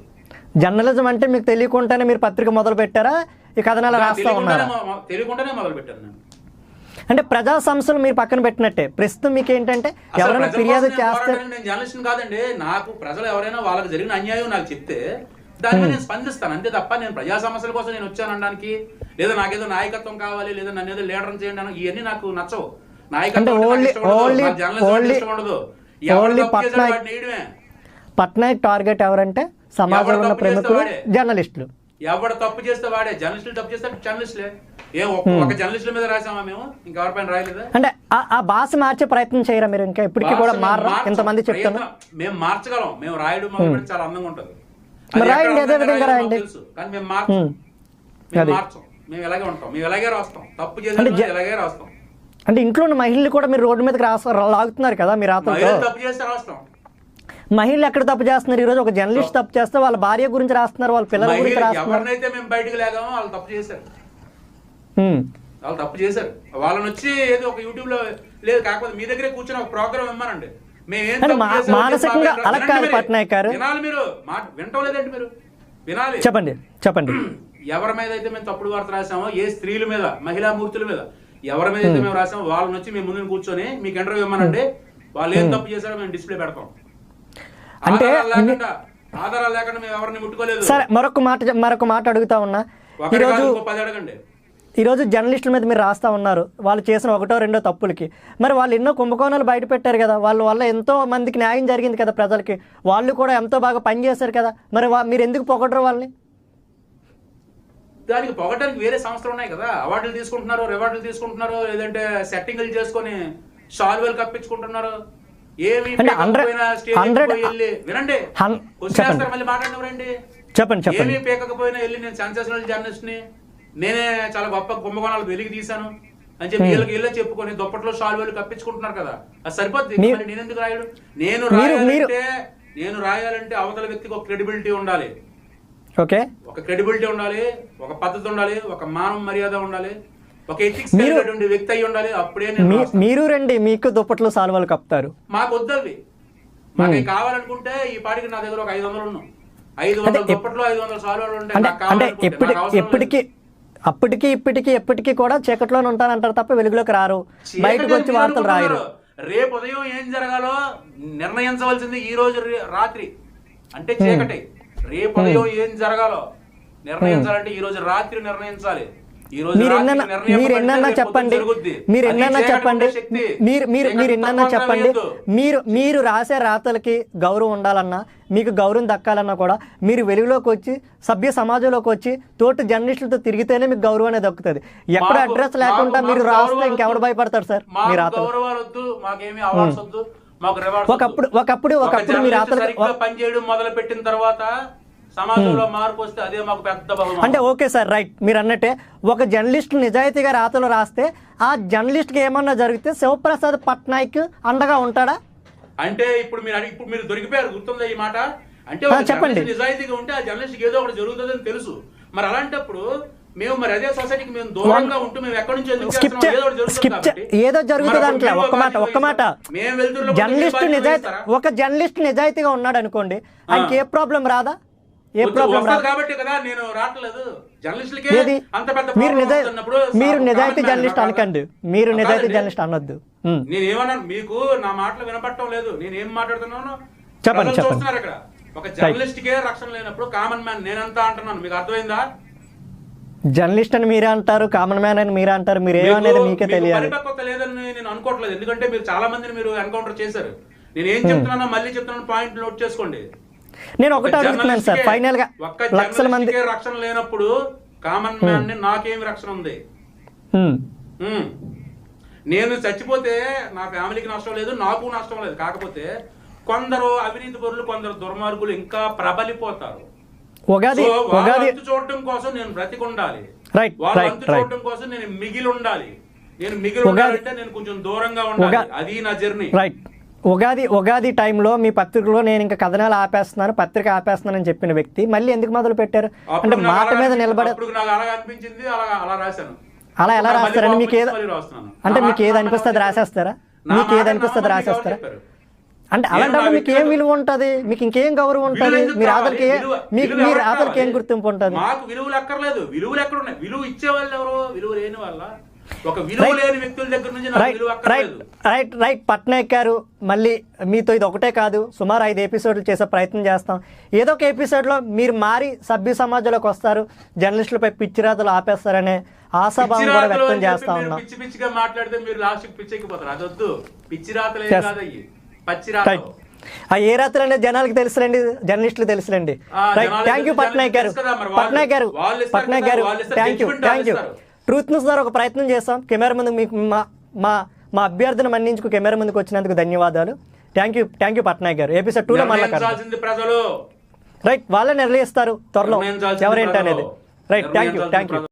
జర్నలిజం అంటే మీకు తెలియకుండానే మీరు పత్రిక మొదలు పెట్టారా? ఈ కథనాలు రాస్తా ఉన్నారా?
తెలియకుండానే మొదలు పెట్టాను నేను.
అంటే ప్రజా సంస్థలు మీరు పక్కన పెట్టినట్టే. ప్రస్తుతం మీకు ఏంటంటే ఎవరైనా ఫిర్యాదు చేస్తే,
నేను జర్నలిస్ట్ కాదండి. నాకు ప్రజలు ఎవరైనా వాళ్ళకి జరిగిన అన్యాయం నాకు చెప్తే దాని మీద నేను స్పందిస్తాను అంతే తప్ప నేను ప్రజా సమస్యల కోసం నేను వచ్చాను అనడానికి, లేదా నాకేదో నాయకత్వం కావాలి, లేదా నన్ను ఏదో లీడర్ చేయండి అని ఇవన్నీ నాకు నచ్చవు. నాయకత్వం
పట్నాయక్ టార్గెట్ ఎవరంటే సమాజంలో ఉన్న ప్రముఖులు, జర్నలిస్టులు.
ఎవడు తప్పు చేస్తే వాడే. జర్నలిస్టులు తప్పు చేస్తే జర్నలిస్టులే. ఒక జర్నలిస్టుల మీద రాసామా మేము? ఇంకెవరిపైన రాయలేదా?
అంటే ఆ భాష మార్చే ప్రయత్నం చేయరా మీరు? ఇంకా ఇప్పటికీ కూడా మారరా? ఇంతమంది చెప్తాను
మేము మార్చగలం. మేము రాయడం మొదలు చాలా అందంగా ఉంటుంది.
రాయండి, అదే విధంగా రాయండి.
కానీ మేము మార్చం. మేము ఎలాగే ఉంటాం, మేము ఎలాగే రాస్తాం. తప్పు చేసి ఎలాగే రాస్తాం.
అంటే ఇంట్లో ఉన్న మహిళలు కూడా మీరు రోడ్డు మీదకి లాగుతున్నారు కదా మీరు రాత్రులతో.
తప్పు చేస్తే రాస్తాం.
మహిళలు ఎక్కడ తప్పు చేస్తున్నారు? ఈ రోజు ఒక జర్నలిస్ట్ తప్పు చేస్తే వాళ్ళ భార్య గురించి రాస్తున్నారు, వాళ్ళ పిల్లల గురించి రాస్తున్నారు.
ఎవరినైతే మేము బయటకు లేగామో వాళ్ళు తప్పు చేశారు. వాళ్ళు తప్పు చేశారు. వాళ్ళని వచ్చి ఏదో ఒక యూట్యూబ్ లో లేదు, కాకపోతే మీ దగ్గరే కూర్చొని ఒక ప్రోగ్రామ్ ఇవ్వనండి.
మానసికంగా అలా కాదు పట్నాయక్ గారు.
వినాలి, మీరు వింటం లేదండి, మీరు వినాలి.
చెప్పండి చెప్పండి.
ఎవరి మీద అయితే మేము తప్పుడు వార్త రాసామో, ఏ స్త్రీల మీద, మహిళా మూర్తుల మీద ఎవరి మీద అయితే మేము రాసామో వాళ్ళని వచ్చి మేము ముందు కూర్చొని మీకు ఇంటర్వ్యూ ఇవ్వమనండి. వాళ్ళు ఏం తప్పు చేశారో మేము డిస్ప్లే పెడతాం.
అంటే
ఆధారాలు లేకుండా మేము ఎవరిని ముట్టుకోలేదు.
సరే, మరొక మాట అడుగుతా ఉన్నా. ఈరోజు జర్నలిస్టుల మీద మీరు రాస్తా ఉన్నారు, వాళ్ళు చేసిన ఒకటో రెండో తప్పులకి. మరి వాళ్ళు ఎన్నో కుంభకోణాలు బయట పెట్టారు కదా, వాళ్ళ వల్ల ఎంతో మందికి న్యాయం జరిగింది కదా ప్రజలకి. వాళ్ళు కూడా ఎంతో బాగా పనిచేశారు కదా, మరి మీరు ఎందుకు పొగడరు వాళ్ళని?
దానికి పొగడానికి వేరే సంస్థలు ఉన్నాయి కదా. అవార్డులు తీసుకుంటున్నారు, రివార్డులు తీసుకుంటున్నారు, లేదంటే సెట్టింగ్లు చేసుకొని షాల్వేలు కప్పించుకుంటున్నారు. ఏమి వినండి, మళ్ళీ మాట్లాడినవరండి.
చెప్పండి.
ఏమీ పేకపోయినా వెళ్ళి నేను సెన్సేషనల్ జర్నలిస్ట్ ని, నేనే చాలా గొప్ప కుంభకోణాలు వెలిగి తీశాను అని చెప్పి వీళ్ళకి వెళ్ళే చెప్పుకొని దుప్పట్లో షాల్వేలు కప్పించుకుంటున్నారు కదా. అది సరిపోద్ది. నేను ఎందుకు రాయడు? నేను రాయాలంటే అవతల వ్యక్తికి ఒక క్రెడిబిలిటీ ఉండాలి.
ఓకే,
ఒక క్రెడిబిలిటీ ఉండాలి, ఒక పద్ధతి ఉండాలి, ఒక మానవ మర్యాద ఉండాలి, ఒక ఎథిక్స్ కలిగినటువంటి వ్యక్తి అయి ఉండాలి. అప్పుడే
మీరు రండి, మీకు దుప్పట్లో సాల్వాలు కప్తారు.
మాకు వద్దవి. మాకు కావాలనుకుంటే ఈ పాటికి నా దగ్గర ఒక 500 ఉన్నాం. 500 దుప్పట్లో 500 సాల్వాలు
ఉంటాయి. ఎప్పటికీ కూడా చీకట్లోనే ఉంటానంటారు తప్ప వెలుగులోకి రారు, బయటకు వచ్చి వార్తలు రాయరు.
రేపు ఉదయం ఏం జరగాలో నిర్ణయించవలసింది ఈ రోజు రాత్రి. అంటే చీకటి. రేపు ఉదయం ఏం జరగాలో నిర్ణయించాలంటే ఈ రోజు రాత్రి నిర్ణయించాలి.
మీరు ఎన్నన్నా చెప్పండి, మీరు రాసే రాతలకి గౌరవం ఉండాలన్నా, మీకు గౌరవం దక్కాలన్నా కూడా మీరు వెలుగులోకి వచ్చి సభ్య సమాజంలోకి వచ్చి తోటి జర్నలిస్టులతో తిరిగితేనే మీకు గౌరవం అనేది దక్కుతుంది. ఎక్కడ అడ్రస్ లేకుండా మీరు రాస్తే ఇంకెవరు భయపడతారు సార్? మీ రాతలు ఒకప్పుడు మీ రాతలు
పనిచేయడం మొదలు పెట్టిన తర్వాత సమాజంలో మార్పు వస్తే అదే మాకు పెద్ద బహుమానం.
అంటే ఓకే సార్, రైట్. మీరు అన్నట్టే ఒక జర్నలిస్ట్ నిజాయితీగా రాతలు రాస్తే ఆ జర్నలిస్ట్కి ఏమన్నా జరిగితే శివప్రసాద్ పట్నాయక్ అండగా ఉంటాడా?
అంటే ఇప్పుడు మీరు దొరికిపోయారు, గుర్తుందా ఈ మాట? అంటే
చెప్పండి.
నిజాయితీగా ఉంటే ఆ జర్నలిస్ట్కి ఏదో ఒకటి జరుగుతుందని తెలుసు. మరి అలాంటప్పుడు మేము మరి అదే సొసైటీకి మేము దూరంగా ఉంటూ మేము ఎక్కడి నుంచి
ఏదో జరుగుతుంది అంటే ఒక్క మాట ఒక జర్నలిస్ట్ నిజాయితీగా ఉన్నాడు అనుకోండి, ఆయనకి ఏ ప్రాబ్లం రాదా? ఏ ప్రాబ్లం రాదు
కాబట్టి కదా నేను రావట్లేదు. జర్నలిస్టులకి
మీరు నిజాయితీ జర్నలిస్ట్ అనకండి, మీరు నిజాయితీ జర్నలిస్ట్ అనొద్దు.
నేనేమన్నాను? మీకు నా మాటలు వినపడటం లేదు. నేనేం మాట్లాడుతున్నాను
చెప్పండి.
చూస్తున్నారు ఇక్కడ. ఒక జర్నలిస్ట్ కే రక్షణ లేనప్పుడు కామన్ మ్యాన్ నేనంతా అంటున్నాను. మీకు అర్థమైందా?
జర్నలిస్ట్ అని మీరే అంటారు, కామన్ మ్యాన్ అని మీరే అంటారు. మీరు ఏమనేది మీకే తెలియాలి.
పరిపక్వత లేదని నేను అనుకోవట్లేదు. ఎందుకంటే మీరు చాలా మందిని మీరు ఎన్కౌంటర్ చేశారు. నేను ఏం చెప్తున్నానో మళ్ళీ చెప్తున్నాను, పాయింట్ నోట్ చేసుకోండి.
నేను ఒకటి అడుగుతున్నాను సార్, ఫైనల్ గా లక్షల మంది
రక్షణ లేనప్పుడు కామన్ మ్యాన్ ని నాకేమి రక్షణ ఉంది? నేను చచ్చిపోతే నా ఫ్యామిలీకి నష్టం లేదు, నాకు నష్టం లేదు. కాకపోతే కొందరు అవినీతి పరులు, కొందరు దుర్మార్గులు ఇంకా ప్రబలిపోతారు. చూడటం కోసం నేను బ్రతికి ఉండాలి, వాళ్ళంతా చూడటం కోసం నేను మిగిలి ఉండాలి. నేను మిగిలి ఉండాలంటే నేను కొంచెం దూరంగా ఉండాలి. అది నా జర్నీ.
రైట్. ఉగాది టైంలో మీ పత్రికలో నేను ఇంకా కథనాలు ఆపేస్తున్నాను, పత్రిక ఆపేస్తున్నానని చెప్పిన వ్యక్తి మళ్ళీ ఎందుకు మొదలు పెట్టారు? అంటే మాట మీద నిలబడే
నాకు అలా అనిపించింది, అలా రాశాను.
అలా ఎలా
మళ్ళీ
రాస్తారండి?
కోపం
మీకు ఏదో
వచ్చి మళ్ళీ రాస్తున్నాను.
అంటే
నా
మీకు ఏది
మాట
అనిపిస్తుంది
నాకు
రాసేస్తారా?
నా
మీకు
మాట
ఏది అనిపిస్తుంది
నాకు
రాసేస్తారా?
చెప్పారు.
అంటే
నేను
అలాంటప్పుడు
నా
మీకు ఏం
వ్యక్తిగత-
విలువ ఉంటుంది? మీకు ఇంకేం గౌరవం ఉంటుంది?
విలువ ఎందుకు
మీ
కావాలి?
రాతలకి మీ
విలువ
మీ
ఎవరికి
రాతలకి ఏం
కావాలి?
గుర్తింపు ఉంటుంది?
మాకు విలువలు అక్కర్లేదు. విలువలు ఎక్కడ ఉన్నాయి? విలువ ఇచ్చే వాళ్ళు ఎవరు? విలువ లేని వాళ్ళ? ఒక విలువ
Right.
లేని వ్యక్తుల దగ్గర నుంచి నాకు
రైట్
విలువ
రైట్
అక్కర్లేదు.
రైట్ రైట్ పట్నాయక్ గారు, మళ్ళీ మీతో ఇది ఒకటే కాదు, సుమారు 5 ఎపిసోడ్లు చేసే ప్రయత్నం చేస్తాం. ఏదో ఒక ఎపిసోడ్లో మీరు మారి సభ్య సమాజంలోకి వస్తారు, జర్నలిస్టులపై పిచ్చిరాతలు ఆపేస్తారనే ఆశాభావం కూడా
పిచ్చిరాతలు
వ్యక్తం
అని చెప్పి
చేస్తా
మీరు
ఉన్నాం.
పిచ్చి పిచ్చిగా మాట్లాడితే మీరు లాస్ట్ పిచ్చెక్కిపోతారు. అదొద్దు. పిచ్చి రాతలు ఏం
Yes.
కాదు అయ్యి, పచ్చి
రైట్
రాతలు.
ఆ ఏ రాత్రి అనేది జనాలకు తెలుసులేండి, జర్నలిస్టులు తెలుసులేండి. రైట్,
జనాలకు
థ్యాంక్ యూ
తెలుసు,
పట్నాయక్ గారు.
తెలుసు కదా, మరి వాళ్ళు-
పట్నాయక్ గారు
వాళ్ళు ఇస్తారు
పట్నాయక్
కదా,
గారు
వాళ్ళు ఇస్తారు,
thank you
judgment
thank you.
వాళ్ళు ఇస్తారు.
ట్రూత్ న్యూస్ ద్వారా ఒక ప్రయత్నం చేస్తాం. కెమెరా ముందు మీకు మా అభ్యర్థన మన్నించుకు కెమెరా ముందుకు వచ్చినందుకు ధన్యవాదాలు. థ్యాంక్ యూ పట్నాయక్ గారు. ఎపిసోడ్ 2లో మళ్ళీ
నిర్ణయించాల్సింది ప్రజలు.
రైట్, వాళ్ళే నిర్ణయిస్తారు త్వరలో
నిర్ణయించాల్సింది
ఎవరేంటి అనేది.
ప్రజలు.
Right, thank you.